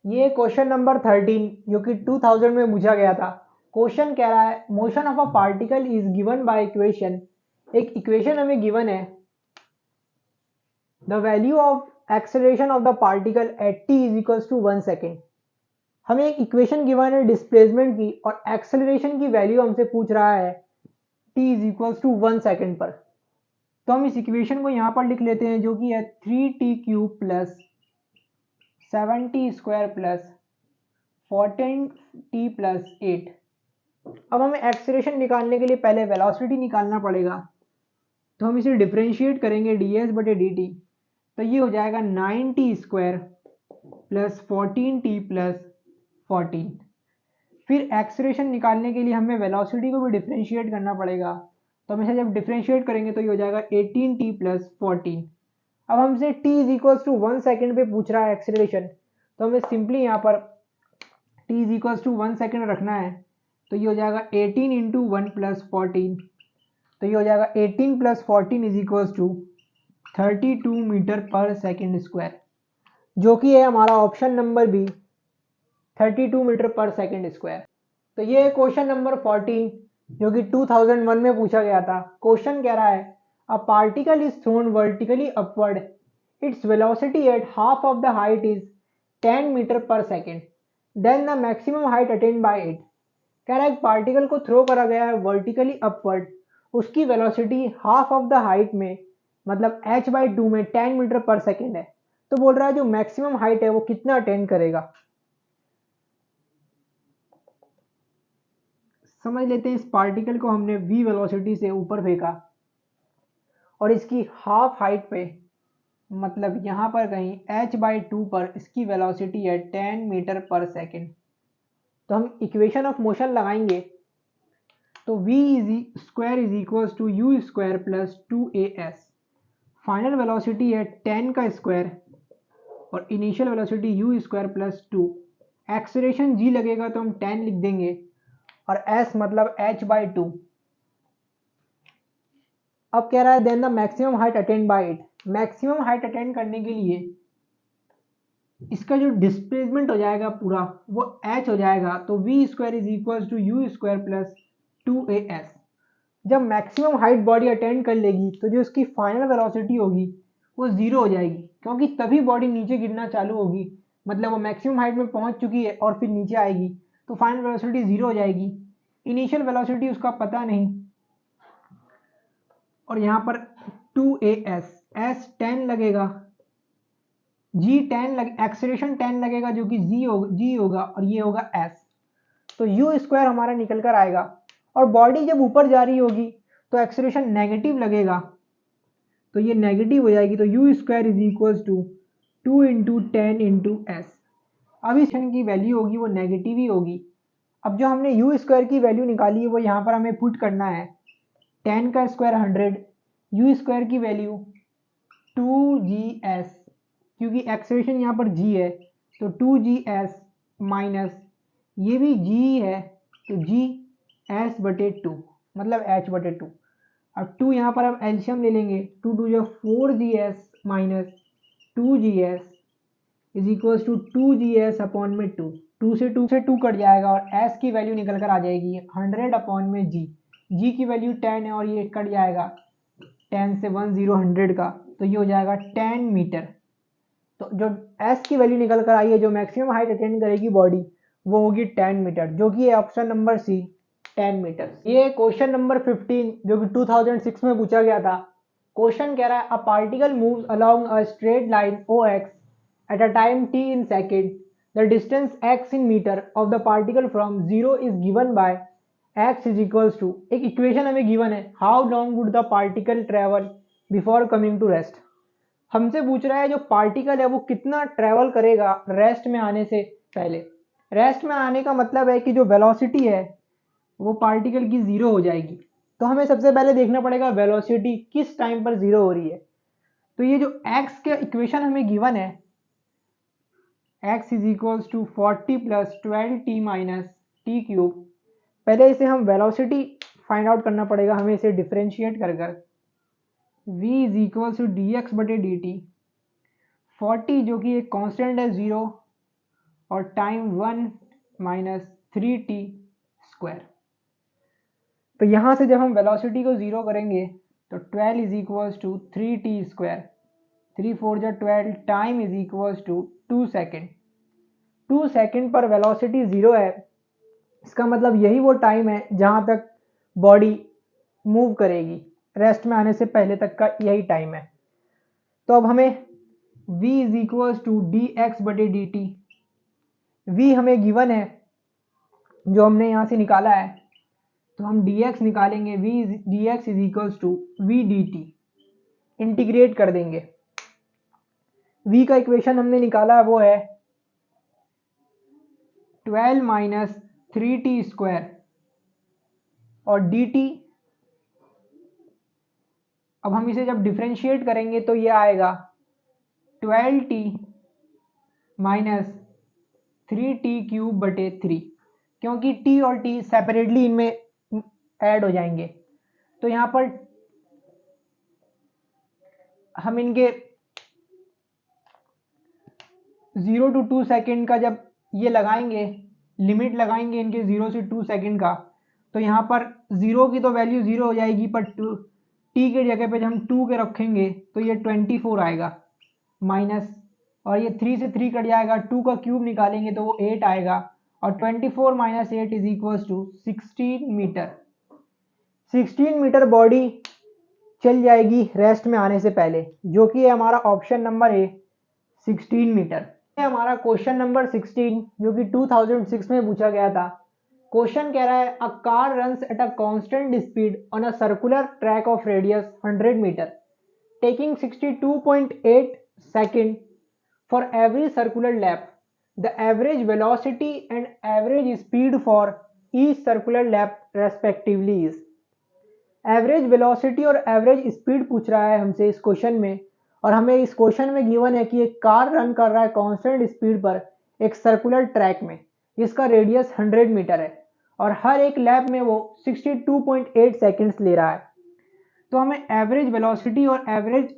ये क्वेश्चन नंबर 13 जो कि 2000 में पूछा गया था। क्वेश्चन कह रहा है motion of a particle is given bye equation. एक इक्वेशन हमें गिवन है, the value of acceleration of the particle at t = 1 second. हमें एक इक्वेशन गिवन है डिस्प्लेसमेंट की और एक्सेलरेशन की वैल्यू हमसे पूछ रहा है t = 1 सेकेंड पर। तो हम इस इक्वेशन को यहाँ पर लिख लेते हैं, जो कि है 3t³ plus 7t² plus 14t plus 8। अब हमें एक्सेलरेशन निकालने के लिए पहले वेलोसिटी निकालना पड़ेगा, तो हम इसे डिफरेंशिएट करेंगे ds/dt। तो ये हो जाएगा 9t² प्लस 14t प्लस 14। फिर एक्सेलरेशन निकालने के लिए हमें वेलोसिटी को भी डिफरेंशिएट करना पड़ेगा, तो हम इसे जब डिफरेंशिएट करेंगे तो ये हो जाएगा 18t प्लस 14। अब हमसे t = 1 सेकेंड पे पूछ रहा है एक्सेलरेशन, तो हमें सिंपली यहाँ पर t = 1 सेकेंड रखना है। तो ये हो जाएगा 18 × 1 प्लस 14, तो ये हो जाएगा 18 plus 14 = 32 metre per second square, जो कि है हमारा option number B 32 metre per second square. तो ये है क्वेश्चन नंबर 14 जो कि 2001 में पूछा गया था। क्वेश्चन कह रहा है a particle is thrown vertically upward, its velocity at half of the height is 10 metre per second. Then the maximum height attained by it. कह रहा है एक पार्टिकल को थ्रो करा गया है वर्टिकली अपवर्ड, उसकी velocity half of the height में मतलब h/2 में 10 मीटर पर सेकेंड है। तो बोल रहा है जो मैक्सिमम हाइट है वो कितना अटेंड करेगा। समझ लेते हैं, इस पार्टिकल को हमने v वेलोसिटी से ऊपर फेंका और इसकी हाफ हाइट पे मतलब यहाँ पर कहीं h/2 पर इसकी वेलोसिटी है 10 मीटर पर सेकेंड। तो हम इक्वेशन ऑफ मोशन लगाएंगे तो v square is equal to u square plus 2as। Final velocity है 10 का स्क्वायर और initial velocity u square plus 2। Acceleration g लगेगा तो हम 10 लिख देंगे और s मतलब h/2। अब कह रहा है then the maximum height attained by it. Maximum height attain करने के लिए इसका जो डिस्प्लेसमेंट हो जाएगा पूरा वो h हो जाएगा, तो v square is equal to u square plus 2as। जब मैक्सिमम हाइट बॉडी अटेंड कर लेगी तो जो इसकी फाइनल वेलोसिटी होगी वो जीरो हो जाएगी, क्योंकि तभी बॉडी नीचे गिरना चालू होगी, मतलब वो मैक्सिमम हाइट में पहुंच चुकी है और फिर नीचे आएगी तो फाइनल वेलोसिटी जीरो हो जाएगी। इनिशियल वेलोसिटी उसका पता नहीं और यहाँ पर 2as, s 10 लगेगा, g 10 एक्सेलरेशन 10 लगेगा जो कि g होगा और ये होगा s। तो u स्क्वायर हमारा निकल कर आएगा और बॉडी जब ऊपर जा रही होगी तो एक्सेलरेशन नेगेटिव लगेगा, तो ये नेगेटिव हो जाएगी, तो u square is equal to 2 into 10 into s. अब इस की वैल्यू होगी वो नेगेटिव ही होगी। अब जो हमने यू स्क्वायर की वैल्यू निकाली है वो यहाँ पर हमें पुट करना है। 10 का स्क्वायर 100, यू स्क्वायर की वैल्यू 2gs, क्योंकि एक्सेलरेशन यहाँ पर g है तो 2gs माइनस ये भी g है तो gs/2 मतलब h/2। अब 2 यहाँ पर हम एल्शियम ले लेंगे, 2 2 जो 4gs minus 2gs is equal to 2gs upon में 2। 2 से 2 कट जाएगा और s की वैल्यू निकल कर आ जाएगी 100 अपॉन में g की वैल्यू 10 है और ये कट जाएगा 10 से 1 0 100 का, तो ये हो जाएगा 10 मीटर। तो जो s की वैल्यू निकल कर आई है जो मैक्सिमम हाइट अटेंड करेगी बॉडी वो होगी 10 मीटर, जो कि ऑप्शन नंबर सी 10 मीटर। ये क्वेश्चन नंबर 15 जो कि 2006 में पूछा गया था। क्वेश्चन कह रहा है a particle moves along a straight line OX at a time t in second. The distance x in meter of the particle from 0 is given by x is equals to, एक equation हमें given है, how long would the particle travel before coming to rest। हमसे पूछ रहा है जो particle है वो कितना ट्रेवल करेगा रेस्ट में आने से पहले। रेस्ट में आने का मतलब है कि जो वेलोसिटी है वो पार्टिकल की जीरो हो जाएगी, तो हमें सबसे पहले देखना पड़ेगा वेलोसिटी किस टाइम पर जीरो हो रही है। तो ये जो x के इक्वेशन हमें गिवन है x is equals to 40 plus 12t minus t cube, पहले इसे हम वेलोसिटी फाइंड आउट करना पड़ेगा, हमें इसे डिफ्रेंशिएट कर कर v is equals to dx/dt 40 जो कि एक कांस्टेंट है 0 और टाइम 1 माइनस 3t स्क्वायर। तो यहाँ से जब हम वेलोसिटी को जीरो करेंगे तो 12 is equals to 3t square, 3 4 जा 12, time is equals to 2 second. 2 second पर वेलोसिटी जीरो है, इसका मतलब यही वो टाइम है जहाँ तक बॉडी मूव करेगी, रेस्ट में आने से पहले तक का यही टाइम है। तो अब हमें v is equals to dx/dt, v हमें गिवन है जो हमने यहाँ से निकाला है, तो हम dx निकालेंगे, dx is equals to v dt, integrate कर देंगे। v का इक्वेशन हमने निकाला वो है 12 माइनस 3t स्क्वायर और dt, अब हम इसे जब डिफ्रेंशिएट करेंगे तो ये आएगा 12t माइनस 3t³/3, क्योंकि t और t सेपरेटली इनमें ऐड हो जाएंगे। तो यहाँ पर हम इनके 0 to 2 सेकेंड का जब ये लगाएंगे, लिमिट लगाएंगे इनके 0 से 2 सेकेंड का, तो यहाँ पर 0 की तो वैल्यू 0 हो जाएगी, पर टी के जगह पे जब हम 2 के रखेंगे तो ये 24 आएगा माइनस और ये 3 से 3 कट जाएगा, 2 का क्यूब निकालेंगे तो वो 8 आएगा, और 24 minus 8 is equal to 16 metre. 16 metre body चल जाएगी रेस्ट में आने से पहले, जो कि है हमारा ऑप्शन नंबर ए 16 मीटर। ये हमारा क्वेश्चन नंबर 16 जो कि 2006 में पूछा गया था। क्वेश्चन कह रहा है a car runs at a constant speed on a circular track of radius 100 metre taking 62.8 second for every circular lap. The average velocity and average speed for each circular lap respectively is. Average velocity और average speed पूछ रहा है हमसे इस question में, और हमें इस क्वेश्चन में गिवन है कि एक कार रन कर रहा है कांस्टेंट स्पीड पर एक सर्कुलर ट्रैक में जिसका रेडियस 100 मीटर है, और हर एक लैप में वो 62.8 सेकंड्स ले रहा है। तो हमें एवरेज वेलोसिटी और एवरेज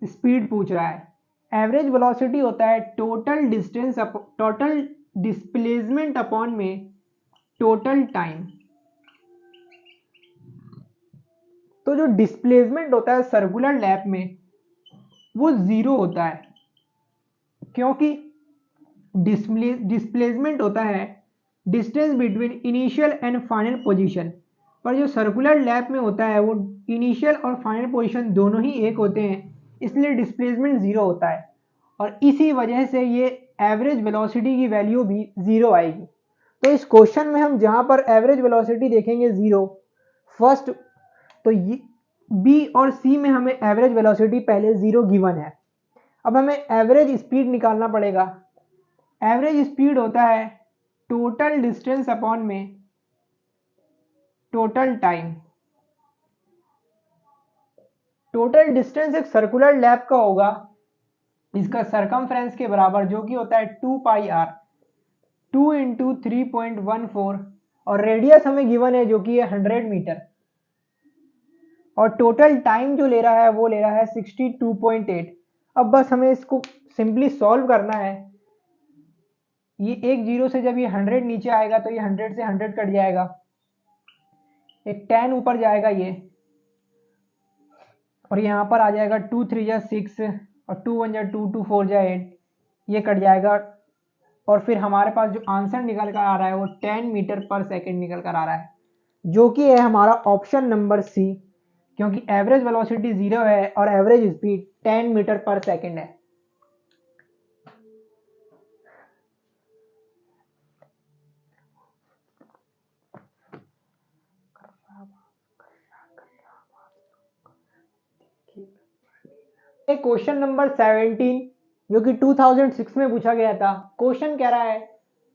स्पीड पूछ रहा है। एवरेज वेलोसिटी होता है total distance total displacement upon में टोटल टाइम। तो जो डिस्प्लेसमेंट होता है सर्कुलर लैप में वो 0 होता है, क्योंकि डिस्प्लेसमेंट होता है distance between initial and final position, पर जो सर्कुलर लैप में होता है वो इनिशियल और फाइनल पोजीशन दोनों ही एक होते हैं, इसलिए डिस्प्लेसमेंट 0 होता है, और इसी वजह से ये एवरेज वेलोसिटी की वैल्यू भी 0 आएगी। तो इस क्वेश्चन में हम जहां पर एवरेज वेलोसिटी देखेंगे 0 फर्स्ट, तो बी और सी में हमें एवरेज वेलोसिटी पहले 0 गिवन है। अब हमें एवरेज स्पीड निकालना पड़ेगा। एवरेज स्पीड होता है टोटल डिस्टेंस अपॉन में टोटल टाइम। टोटल डिस्टेंस एक सर्कुलर लैप का होगा इसका सरकमफ्रेंस के बराबर, जो कि होता है 2 पाई आर, 2 इंटू 3.14, और रेडियस हमें गिवन है जो कि है 100 मीटर, और टोटल टाइम जो ले रहा है वो ले रहा है 62.8। अब बस हमें इसको सिंपली सॉल्व करना है। ये एक जीरो से जब ये 100 नीचे आएगा तो ये 100 से 100 कट जाएगा, एक 10 ऊपर जाएगा ये, और यहाँ पर आ जाएगा 2 3 जा 6, और 2 1 जा 2, 2 4 जा 8, ये कट जाएगा, और फिर हमारे पास जो आंसर निकल कर आ रहा है वो 10 मीटर पर सेकेंड निकल कर आ रहा है, जो कि है हमारा ऑप्शन नंबर सी, क्योंकि एवरेज वेलोसिटी 0 है और average speed 10 metre per second है। क्वेश्चन नंबर 17 जो कि 2006 में पूछा गया था। क्वेश्चन कह रहा है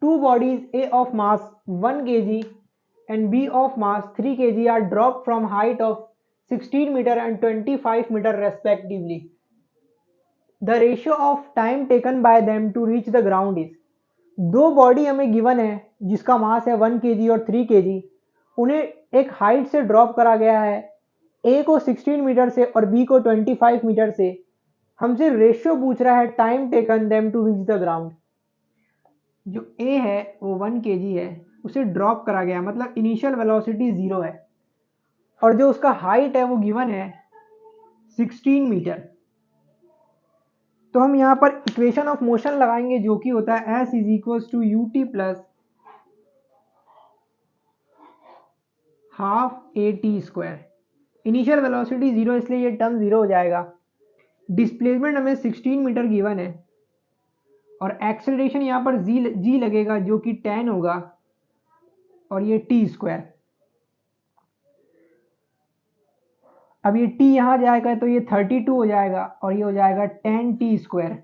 two bodies A of mass 1 kg and B of mass 3 kg are dropped from height of 16 meter and 25 meter respectively. The ratio of time taken by them to reach the ground is। दो body हमें given है जिसका मास है 1 kg और 3 kg, उन्हें एक height से drop करा गया है, ए को 16 मीटर से और बी को 25 मीटर से। हमसे रेशियो पूछ रहा है time taken them to reach the ground. जो ए है वो 1 kg है, उसे ड्रॉप करा गया, मतलब इनिशियल वेलोसिटी 0 है, और जो उसका हाइट है वो गिवन है 16 मीटर। तो हम यहाँ पर इक्वेशन ऑफ मोशन लगाएंगे जो कि होता है s is equal to u t plus half a t square. Initial velocity 0 इसलिए ये टर्म 0 हो जाएगा। डिस्प्लेसमेंट हमें 16 मीटर गिवन है, और एक्सेलरेशन यहाँ पर जी लगेगा जो कि 10 होगा, और ये टी स्क्वायर। अब ये टी यहाँ जाएगा तो ये 32 हो जाएगा, और ये हो जाएगा 10 टी स्क्वायर।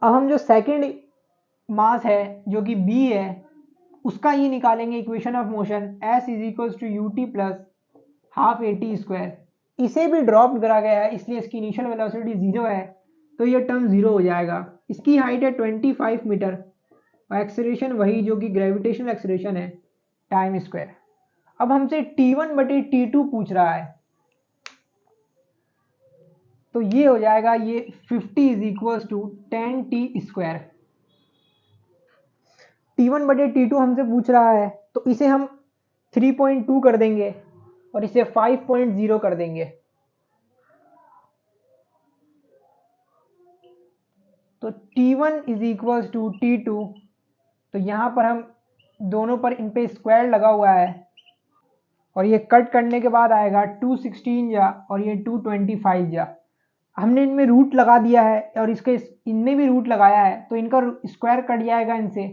अब हम जो सेकंड मास है जो कि बी है उसका ये निकालेंगे equation of motion s is equal to u t plus half a t square. इसे भी ड्रॉप करा गया है इसलिए इसकी इनिशियल वेलोसिटी 0 है, तो ये टर्म 0 हो जाएगा। इसकी हाइट है 25 मीटर, और एक्सेलरेशन वही जो कि ग्रेविटेशनल एक्सेलरेशन है टाइम स्क्वायर। अब हमसे T1 बटे T2 पूछ रहा है, तो ये हो जाएगा ये 50 is equal to 10 t square. T1 बटे T2 हमसे पूछ रहा है, तो इसे हम 3.2 कर देंगे और इसे 5.0 कर देंगे। तो T1 is equal to T2, तो यहाँ पर हम दोनों पर इन पे स्क्वायर लगा हुआ है और ये कट करने के बाद आएगा 216 जा और ये 225 जा। हमने इनमें रूट लगा दिया है और इसके इनमें भी रूट लगाया है, तो इनका स्क्वायर कट जाएगा इनसे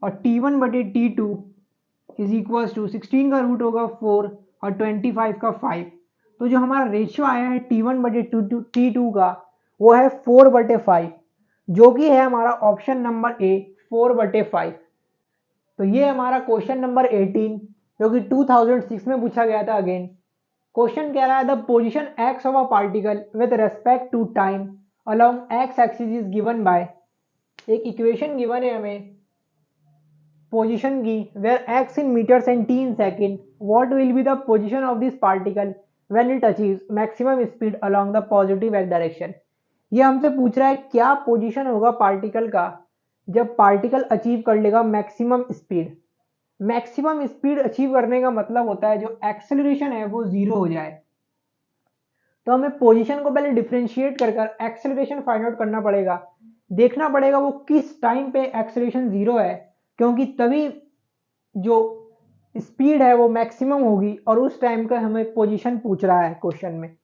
और T1 बटे T2 इज इक्वल टू 16 का रूट होगा 4 और 25 का 5। तो जो हमारा रेशियो आया है T1 बटे T2 का वो है 4 बटे 5, जो कि है हमारा ऑप्शन नंबर ए 4 बटे 5। तो ये हमारा क्वेश्चन नंबर 18 जो कि 2006 में पूछा गया था। अगेन क्वेश्चन कह रहा है the position x of a particle with respect to time along x axis is given by, एक इक्वेशन गिवन है हमें पोजीशन की where x in meters and t in second, what will be the position of this particle when it achieves maximum speed along the positive x direction। ये हमसे पूछ रहा है क्या पोजीशन होगा पार्टिकल का जब पार्टिकल अचीव कर लेगा maximum speed. Maximum speed achieve करने का मतलब होता है जो एक्सेलरेशन है वो जीरो हो जाए। तो हमें पोजीशन को पहले डिफरेंशिएट कर एक्सेलरेशन फाइंड आउट करना पड़ेगा, देखना पड़ेगा वो किस टाइम पे एक्सेलरेशन जीरो है, क्योंकि तभी जो स्पीड है वो मैक्सिमम होगी और उस टाइम का हमें पोजीशन पूछ रहा है क्वेश्चन में।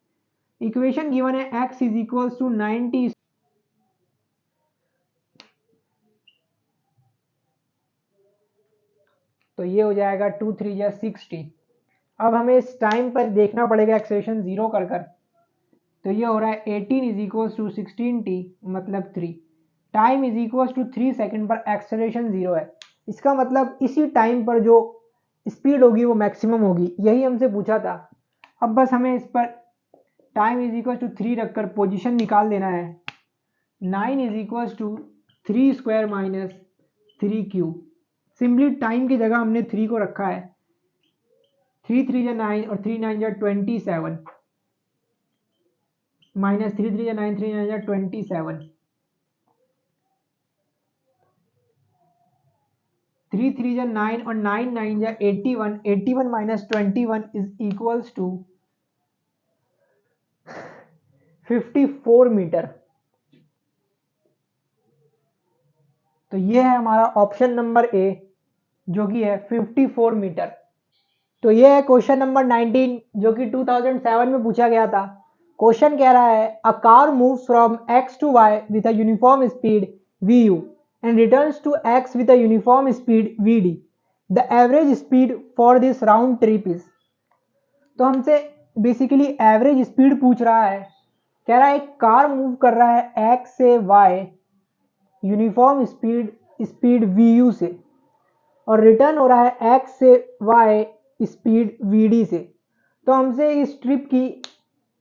इक्वेशन गिवन है x इज इक्वल टू 90, तो ये हो जाएगा 2 3 या 60। अब हमें इस टाइम पर देखना पड़ेगा एक्सेलरेशन जीरो कर, तो ये हो रहा है 18 इज इक्वल टू 16t मतलब 3, time is equal to 3 second पर एक्सेलरेशन जीरो है। इसका मतलब इसी टाइम पर जो स्पीड होगी वो मैक्सिमम होगी, यही हमसे पूछा था। अब बस हमें इस पर टाइम इज इक्वल टू 3 रखकर पोजीशन निकाल देना है। 9 is equal to 3 square minus 3 cube. Simply time की जगह हमने 3 को रखा है। 3 3 या 9 और 3 9 या 27 माइनस 3 3 या 9 3 9 या 27, 3 3 या 9 और 9 9 या 81, 81 minus 21 is equals to 54 metre. तो ये है हमारा ऑप्शन नंबर ए जो कि है 54 मीटर। तो ये है क्वेश्चन नंबर 19 जो कि 2007 में पूछा गया था। क्वेश्चन कह रहा है a car moves from x to y with a uniform speed vu and returns to x with a uniform speed vd, the average speed for this round trip is। तो हमसे बेसिकली एवरेज स्पीड पूछ रहा है। कह रहा है एक car move कर रहा है x से y यूनिफॉर्म स्पीड vu से और रिटर्न हो रहा है x से y स्पीड vd से। तो हमसे इस ट्रिप की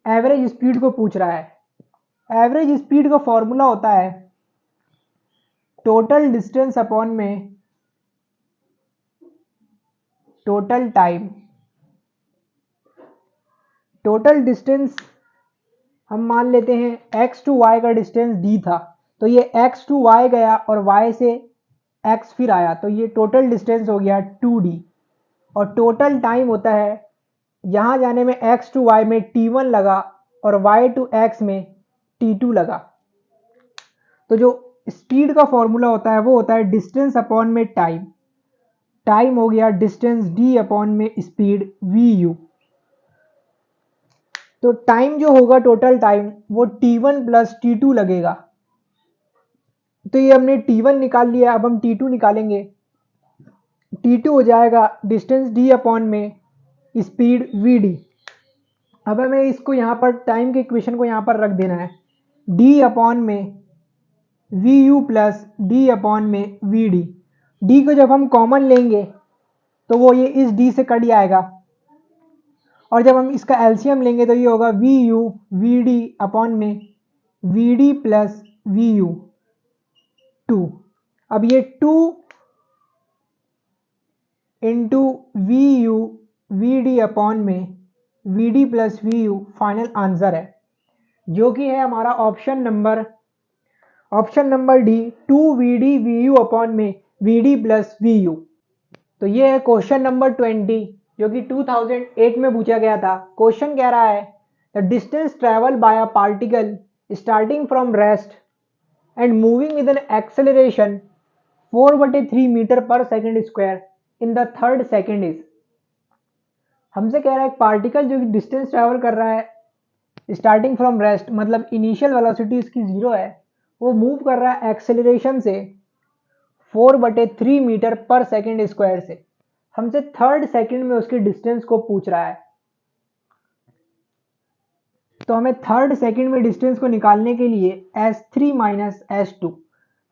एवरेज स्पीड को पूछ रहा है। एवरेज स्पीड का फॉर्मूला होता है टोटल डिस्टेंस अपॉन में टोटल टाइम। टोटल डिस्टेंस हम मान लेते हैं x टू y का डिस्टेंस d था, तो ये x टू y गया और y से x फिर आया, तो ये टोटल डिस्टेंस हो गया 2d। और टोटल टाइम होता है यहाँ जाने में x टू y में t1 लगा और y टू x में t2 लगा। तो जो स्पीड का फॉर्मूला होता है वो होता है डिस्टेंस अपॉन में टाइम। टाइम हो गया डिस्टेंस d अपॉन में स्पीड vu। तो टाइम जो होगा टोटल टाइम वो t1 प्लस t2 लगेगा। तो ये हमने t1 निकाल लिया, अब हम t2 निकालेंगे। t2 हो जाएगा डिस्टेंस d अपॉन में स्पीड vd। अब हमें इसको यहाँ पर टाइम के इक्वेशन को यहाँ पर रख देना है d अपॉन में vu प्लस d अपॉन में vd। d को जब हम कॉमन लेंगे तो वो ये इस d से कट जाएगा और जब हम इसका एलसीएम लेंगे तो ये होगा vu vd अपॉन में vd प्लस vu 2। अब ये 2 इंटू vu vd अपॉन में vd plus vu final answer है जो कि है हमारा option number D 2 vd vu upon में vd प्लस vu। तो ये है क्वेश्चन नंबर 20 जो कि 2008 में पूछा गया था। क्वेश्चन कह रहा है the distance travel by a particle starting from rest and moving with an acceleration 4/3 metre per second square in the third second is. हमसे कह रहा है एक पार्टिकल जो डिस्टेंस ट्रेवल कर रहा है स्टार्टिंग फ्रॉम रेस्ट, मतलब इनिशियल वेलोसिटी इसकी 0 है, वो मूव कर रहा है एक्सेलरेशन से 4/3 मीटर पर सेकेंड स्क्वायर से। हमसे थर्ड सेकेंड में उसके डिस्टेंस को पूछ रहा है। तो हमें थर्ड सेकेंड में डिस्टेंस को निकालने के लिए S3 माइनस S2,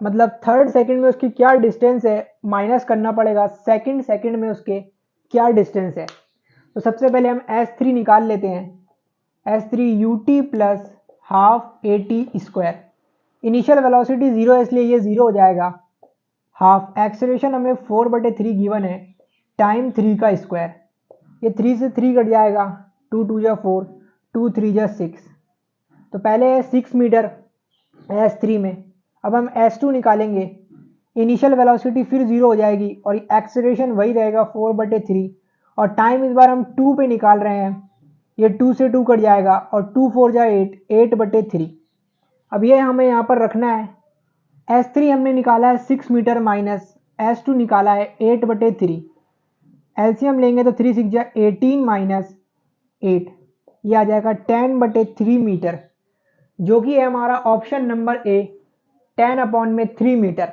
मतलब थर्ड सेकेंड में उसकी क्या डिस्टेंस है माइनस करना पड़ेगा सेकेंड सेकेंड में उसके क्या डिस्टेंस है। तो सबसे पहले हम S3 निकाल लेते हैं। S3 ut plus half AT square. Initial velocity 0 है इसलिए ये 0 हो जाएगा। हाफ एक्सेलरेशन हमें 4/3 गिवन है, टाइम 3 का स्क्वायर। ये 3 से 3 कट जाएगा, 2 2 जा 4, 2 3 जा 6। तो पहले है 6 मीटर S3 में। अब हम S2 निकालेंगे। इनिशियल वेलोसिटी फिर 0 हो जाएगी और एक्सेलरेशन वही रहेगा 4/3, और टाइम इस बार हम 2 पे निकाल रहे हैं। ये 2 से 2 कट जाएगा और 2 4 जा 8, 8/3। अब ये हमें यहाँ पर रखना है। S3 हमने निकाला है 6 मीटर माइनस S2 निकाला है 8/3। एलसीएम लेंगे तो 3 6 जा 18 माइनस 8, ये आ जाएगा 10/3 मीटर, जो कि है हमारा ऑप्शन नंबर ए, 10/3 मीटर।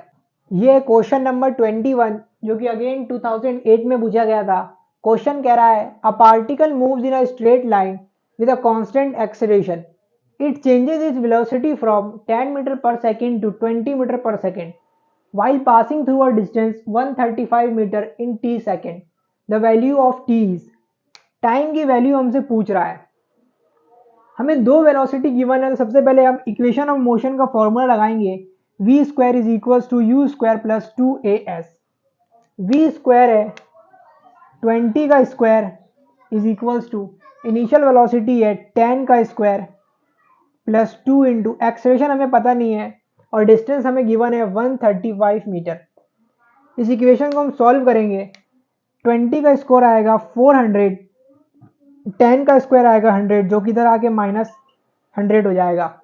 ये है क्वेश्चन नंबर 21, जो कि अगेन 2008 में पूछा गया था। क्वेश्चन कह रहा है a particle moves in a straight line with a constant acceleration, it changes its velocity from 10 metre per second to 20 metre per second while passing through a distance 135 metre in t second. The value of t is, time की value हमसे पूछ रहा है। हमें दो velocity given है, तो सबसे पहले हम इक्वेशन ऑफ मोशन का फॉर्मूला लगाएंगे। V square is equal to u square plus 2as। V square है 20 का square is equals to initial velocity है 10 का स्क्वायर प्लस 2 इंटू एक्सेलरेशन हमें पता नहीं है और डिस्टेंस हमें गिवन है 135 मीटर। इस इक्वेशन को हम सॉल्व करेंगे। 20 का स्क्वायर आएगा 400, 10 का स्क्वायर आएगा 100, जो कि इधर आके -100 हो जाएगा,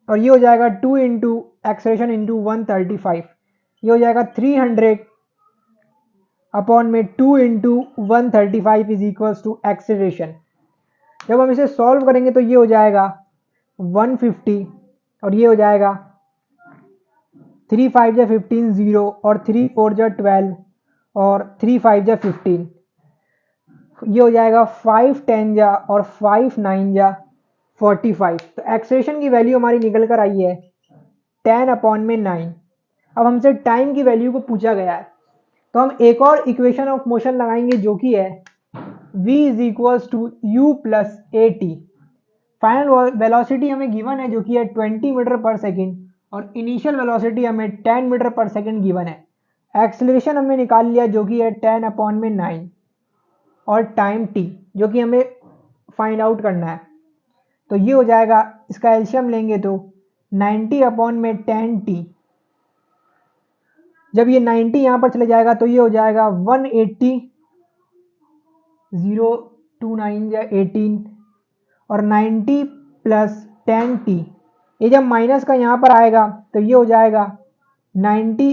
और ये हो जाएगा 2 इंटू एक्सेलरेशन इंटू 135, ये हो जाएगा 300 अपॉन में 2 into 135 is equals to acceleration. जब हम इसे सॉल्व करेंगे तो ये हो जाएगा 150, और ये हो जाएगा 3 5 जा 15 0, और 3 4 जा 12, और 3 5 जा 15, ये हो जाएगा 5 10 जा और 5 9 जा 45। तो एक्सेलरेशन की वैल्यू हमारी निकल कर आई है 10/9। अब हमसे टाइम की वैल्यू को पूछा गया है, तो हम एक और इक्वेशन ऑफ मोशन लगाएंगे, जो कि है v is equals to u plus a t. Final velocity हमें गिवन है, जो कि है 20 मीटर पर सेकेंड, और इनिशियल वेलोसिटी हमें 10 मीटर पर सेकेंड गिवन है। एक्सेलरेशन हमने निकाल लिया, जो कि है 10/9, और टाइम t, जो कि हमें फाइंड आउट करना है। तो ये हो जाएगा, इसका एलसीएम लेंगे तो 90/10t। जब ये 90 यहाँ पर चले जाएगा तो ये हो जाएगा 180, 0 2 9 या 18, और 90 प्लस 10t। ये जब माइनस का यहाँ पर आएगा तो ये हो जाएगा 90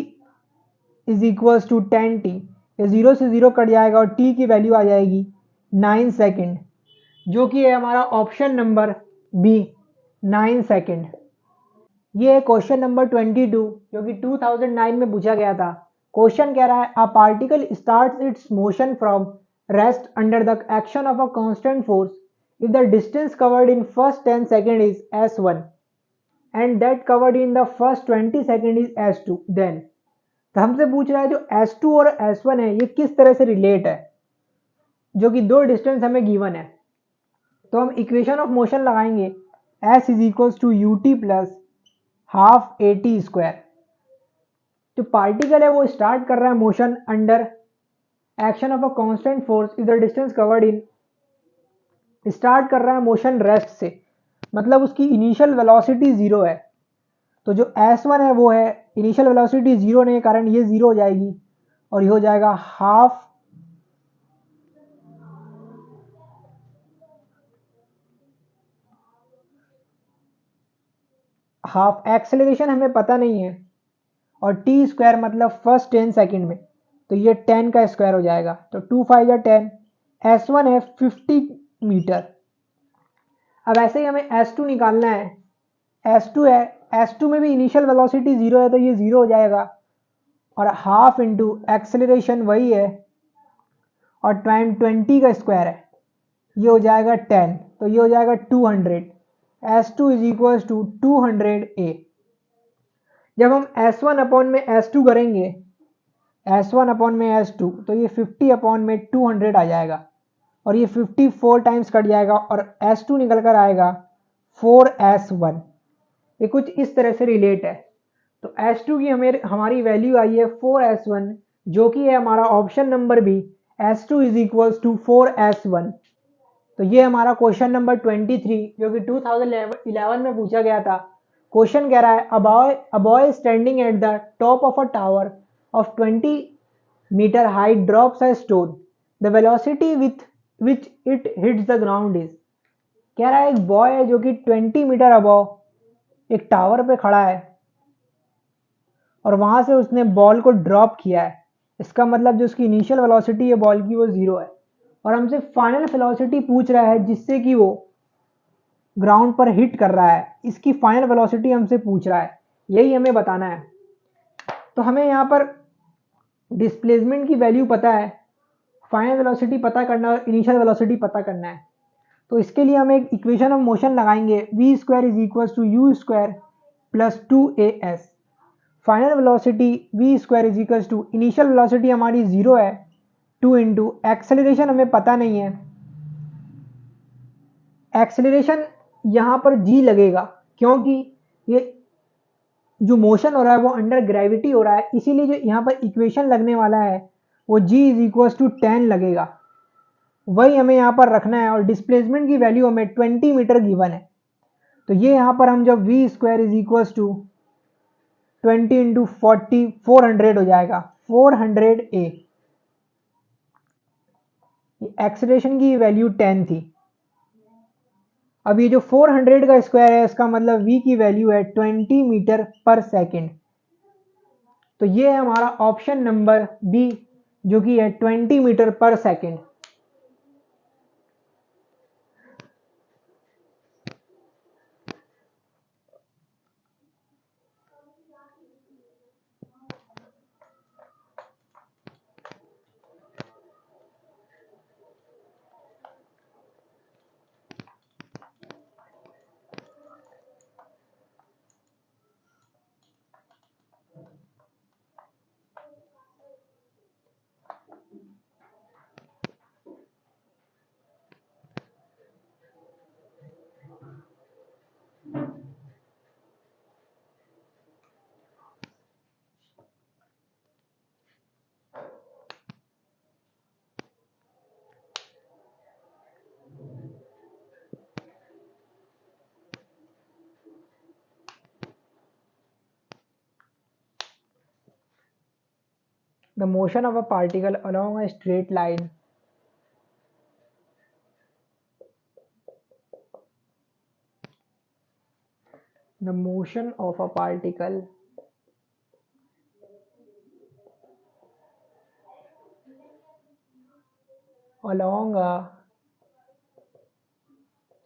इज इक्वल्स टू 10t। ये 0 से 0 कट जाएगा और t की वैल्यू आ जाएगी 9 सेकेंड, जो कि है हमारा ऑप्शन नंबर बी, 9 सेकेंड। ये है क्वेश्चन नंबर 22, जो कि 2009 में पूछा गया था। क्वेश्चन कह रहा है a particle starts its motion from rest under the action of a constant force if the distance covered in first 10 second is s1 and that covered in the first 20 second is s2, then. तो हमसे पूछ रहा है जो s2 और s1 है ये किस तरह से रिलेट है, जो कि दो डिस्टेंस हमें गिवन है। तो हम इक्वेशन ऑफ मोशन लगाएंगे, s is equals to u t plus half AT square. जो पार्टिकल है वो स्टार्ट कर रहा है motion under action of a constant force if the distance covered in, start कर रहा है मोशन रेस्ट से, मतलब उसकी इनिशियल वेलोसिटी 0 है। तो जो s1 है वो है इनिशियल वेलोसिटी 0 नहीं, कारण ये 0 हो जाएगी, और ये हो जाएगा हाफ, एक्सेलरेशन हमें पता नहीं है, और टी स्क्वायर मतलब फर्स्ट 10 सेकंड में, तो ये 10 का स्क्वायर हो जाएगा, तो 2 5 या 10। S1 है 50 मीटर। अब ऐसे ही हमें S2 निकालना है। S2 है, S2 में भी इनिशियल वेलोसिटी 0 है, तो ये 0 हो जाएगा, और हाफ इंटू एक्सेलरेशन वही है, और टाइम 20 का स्क्वायर है, ये हो जाएगा 10, तो ये हो जाएगा 200। S2 is equal to 200 A। जब हम S1 अपॉन में S2 करेंगे, S1 अपॉन में S2, तो ये 50 अपॉन में 200 आ जाएगा, और ये 54 टाइम्स कट जाएगा, और S2 निकल कर आएगा 4S1। ये कुछ इस तरह से रिलेट है। तो S2 की हमारी वैल्यू आई है 4S1, जो कि है हमारा option number b, S2 is equal to 4S1। तो ये हमारा क्वेश्चन नंबर 23, जो कि 2011 में पूछा गया था। क्वेश्चन कह रहा है, a boy standing at the top of a tower of 20 metre height drops a stone, the velocity with which it hits the ground is. कह रहा है एक बॉय है जो कि 20 मीटर अबव एक टावर पे खड़ा है, और वहां से उसने बॉल को ड्रॉप किया है। इसका मतलब जो उसकी इनिशियल वेलोसिटी है बॉल की वो 0 है, और हमसे फाइनल वेलोसिटी पूछ रहा है जिससे कि वो ग्राउंड पर हिट कर रहा है, इसकी फाइनल वेलोसिटी हमसे पूछ रहा है, यही हमें बताना है। तो हमें यहाँ पर डिस्प्लेसमेंट की वैल्यू पता है, फाइनल वेलोसिटी पता करना और इनिशियल वेलोसिटी पता करना है। तो इसके लिए हम एक इक्वेशन ऑफ मोशन लगाएंगे, v square is equal to u square plus 2as। Final velocity v square is equal to initial velocity हमारी 0 है, 2 इंटू एक्सेलरेशन हमें पता नहीं है। एक्सेलरेशन यहाँ पर g लगेगा, क्योंकि ये जो मोशन हो रहा है वो अंडर ग्रेविटी हो रहा है, इसीलिए जो यहाँ पर इक्वेशन लगने वाला है वो g इज इक्वल टू 10 लगेगा, वही हमें यहाँ पर रखना है। और डिस्प्लेसमेंट की वैल्यू हमें 20 मीटर गिवन है, तो ये यहाँ पर हम जब v square is equal to 20 into 40 400 हो जाएगा, 400 A। एक्सेलरेशन की वैल्यू 10 थी। अब ये जो 400 का स्क्वायर है, इसका मतलब v की वैल्यू है 20 मीटर पर सेकेंड। तो ये है हमारा ऑप्शन नंबर बी, जो कि है 20 metre per second. The motion of a particle along a straight line the motion of a particle along a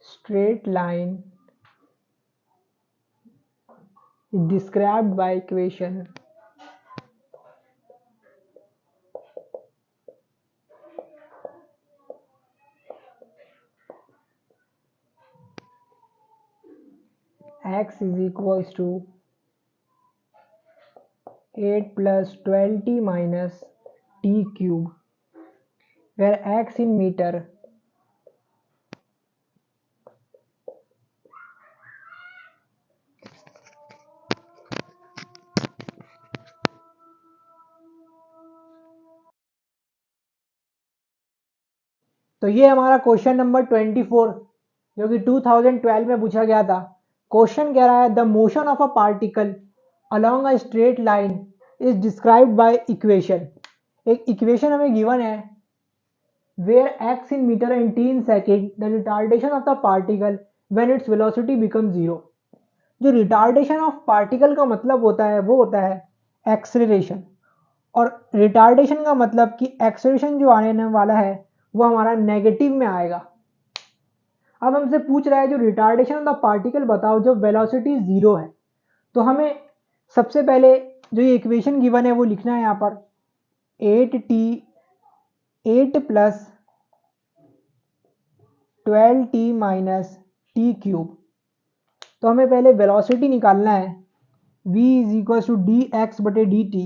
straight line is described by equation x is equals to 8 plus 12t minus t cube, where x in meter तो ये हमारा question number 24, जो कि 2012 में पूछा गया था। Question कह रहा है the motion of a particle along a straight line is described by equation. एक इक्वेशन हमें गिवन है, where x in metre and t in second the retardation of the particle when its velocity become 0। जो retardation of particle का मतलब होता है वो होता है एक्सेलरेशन, और रिटार्डेशन का मतलब कि एक्सेलरेशन जो आने वाला है वो हमारा नेगेटिव में आएगा। अब हमसे पूछ रहा है जो रिटार्डेशन ऑफ द पार्टिकल बताओ जब वेलोसिटी जीरो है, तो हमें सबसे पहले जो ये इक्वेशन गिवन है वो लिखना है यहाँ पर 8 plus 12t minus t cube. तो हमें पहले वेलोसिटी निकालना है, v is equal to d x बटे डी टी,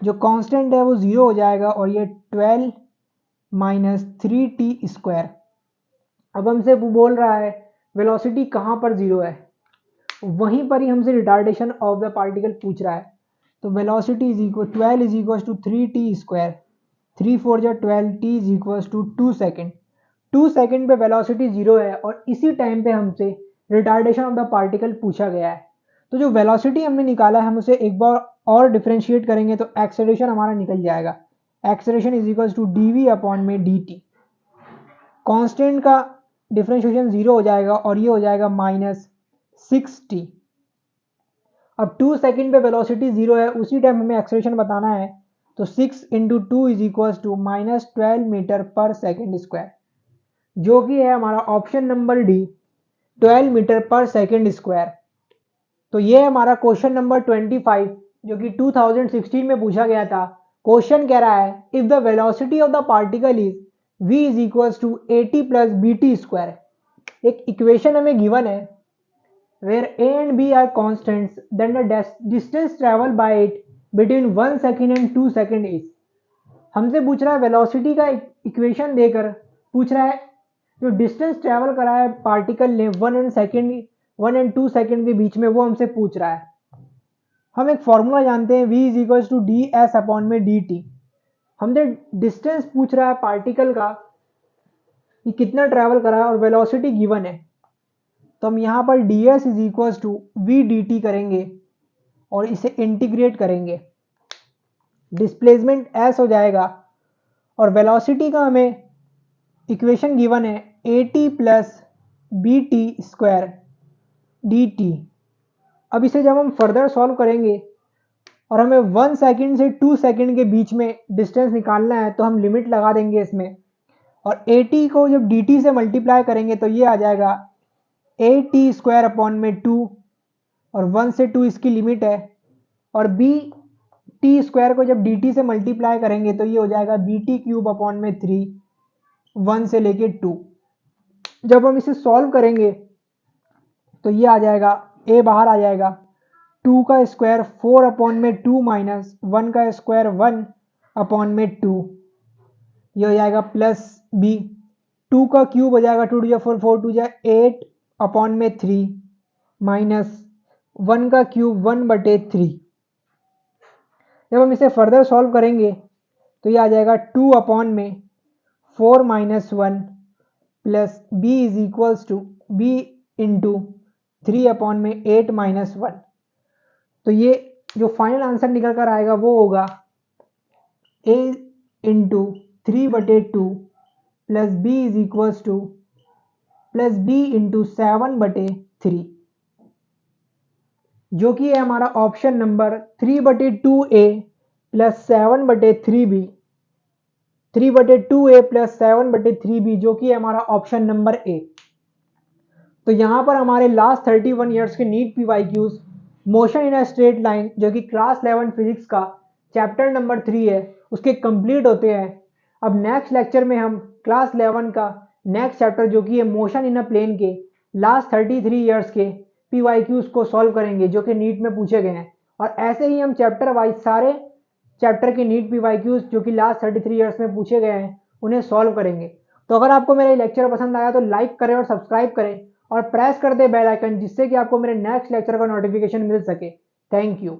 जो कांस्टेंट है वो जीरो हो जाएगा और ये 12 माइनस 3t स्क्वायर। अब हमसे वो बोल रहा है वेलोसिटी कहाँ पर जीरो है, वहीं पर ही हमसे रिटार्डेशन ऑफ द पार्टिकल पूछ रहा है। तो velocity is equal 12 is equal to 3t square, 3 4 जा 12, t is equal to 2 second. 2 second पे वेलोसिटी जीरो है और इसी टाइम पे हमसे रिटार्डेशन ऑफ द पार्टिकल पूछा गया है। तो जो वेलोसिटी हमने निकाला है हम उसे एक बार और डिफरेंशिएट करेंगे तो एक्सेलरेशन हमारा निकल जाएगा। Acceleration is equal to d upon में डी टी। कॉन्स्टेंट का डिफरेंशिएशन जीरो हो जाएगा और ये हो जाएगा माइनस 6t। अब 2 सेकेंड पे वेलोसिटी जीरो है, उसी टाइम हमें एक्सेलरेशन बताना है, तो 6 into two is equal to minus 12 metre per second square, जो कि है हमारा option number d 12 metre per second square. तो ये हमारा क्वेश्चन नंबर 25 जो कि 2016 में पूछा गया था। क्वेश्चन कह रहा है if the velocity of the particle is v is equal to 80 plus b t square. एक इक्वेशन हमें गिवन है where a and b are constants then the distance traveled by it between 1 second and 2 second is। हमसे पूछ रहा है velocity का equation देकर पूछ रहा है जो डिस्टेंस ट्रैवल करा है पार्टिकल ने 1 एंड 2 सेकेंड के बीच में, वो हमसे पूछ रहा है। हम एक फॉर्मूला जानते हैं v is equal to d s upon में डी टी। हमसे डिस्टेंस पूछ रहा है पार्टिकल का कि कितना ट्रैवल करा है और वेलोसिटी गिवन है, तो हम यहाँ पर d s is equal to v d t करेंगे और इसे इंटीग्रेट करेंगे, डिस्प्लेसमेंट एस हो जाएगा और वेलोसिटी का हमें इक्वेशन गिवन है 80 plus b t square d t. अब इसे जब हम फर्दर सॉल्व करेंगे और हमें 1 सेकेंड से 2 सेकेंड के बीच में डिस्टेंस निकालना है तो हम लिमिट लगा देंगे इसमें, और 80 को जब dt से मल्टीप्लाई करेंगे तो ये आ जाएगा 8t स्क्वायर अपॉन में 2 और 1 से 2 इसकी लिमिट है, और b t स्क्वायर को जब dt से मल्टीप्लाई करेंगे तो ये हो जाएगा bt क्यूब अपॉन में 3, 1 से लेके 2। जब हम इसे सॉल्व करेंगे तो ये आ जाएगा a बाहर आ जाएगा, 2 का स्क्वायर 4 अपॉन में 2 माइनस 1 का स्क्वायर 1 अपॉन में 2, ये हो जाएगा प्लस b, 2 का क्यूब हो जाएगा 2 टू 4 4 टू 8 अपॉन में 3 माइनस 1 का क्यूब 1 बटे 3। जब हम इसे फर्दर सॉल्व करेंगे तो ये आ जाएगा 2 अपॉन में 4 minus 1 plus b is equals to b into 3 upon में 8 माइनस 1। तो ये जो फाइनल आंसर निकल कर आएगा वो होगा a इंटू 3 बटे 2 plus b is equals two plus b into 7 बटे 3, जो कि है हमारा ऑप्शन नंबर 3 बटे 2a प्लस 7 बटे 3b, 3 बटे 2a प्लस 7 बटे 3b, जो कि है हमारा ऑप्शन नंबर ए। तो यहाँ पर हमारे लास्ट 31 ईयर्स के NEET PYQs motion in a straight line जो कि क्लास 11 फिजिक्स का चैप्टर नंबर 3 है उसके कंप्लीट होते हैं। अब नेक्स्ट लेक्चर में हम क्लास 11 का नेक्स्ट चैप्टर जो कि है मोशन इन अ प्लेन के लास्ट 33 ईयर्स के PYQs को सॉल्व करेंगे जो कि नीट में पूछे गए हैं, और ऐसे ही हम चैप्टर वाइज सारे चैप्टर के नीट PYQs जो कि लास्ट 33 ईयर्स में पूछे गए हैं उन्हें सॉल्व करेंगे। तो अगर आपको मेरा लेक्चर पसंद आया तो लाइक करें और सब्सक्राइब करें और प्रेस कर दे बेल आइकन, जिससे कि आपको मेरे नेक्स्ट लेक्चर का नोटिफिकेशन मिल सके। Thank you.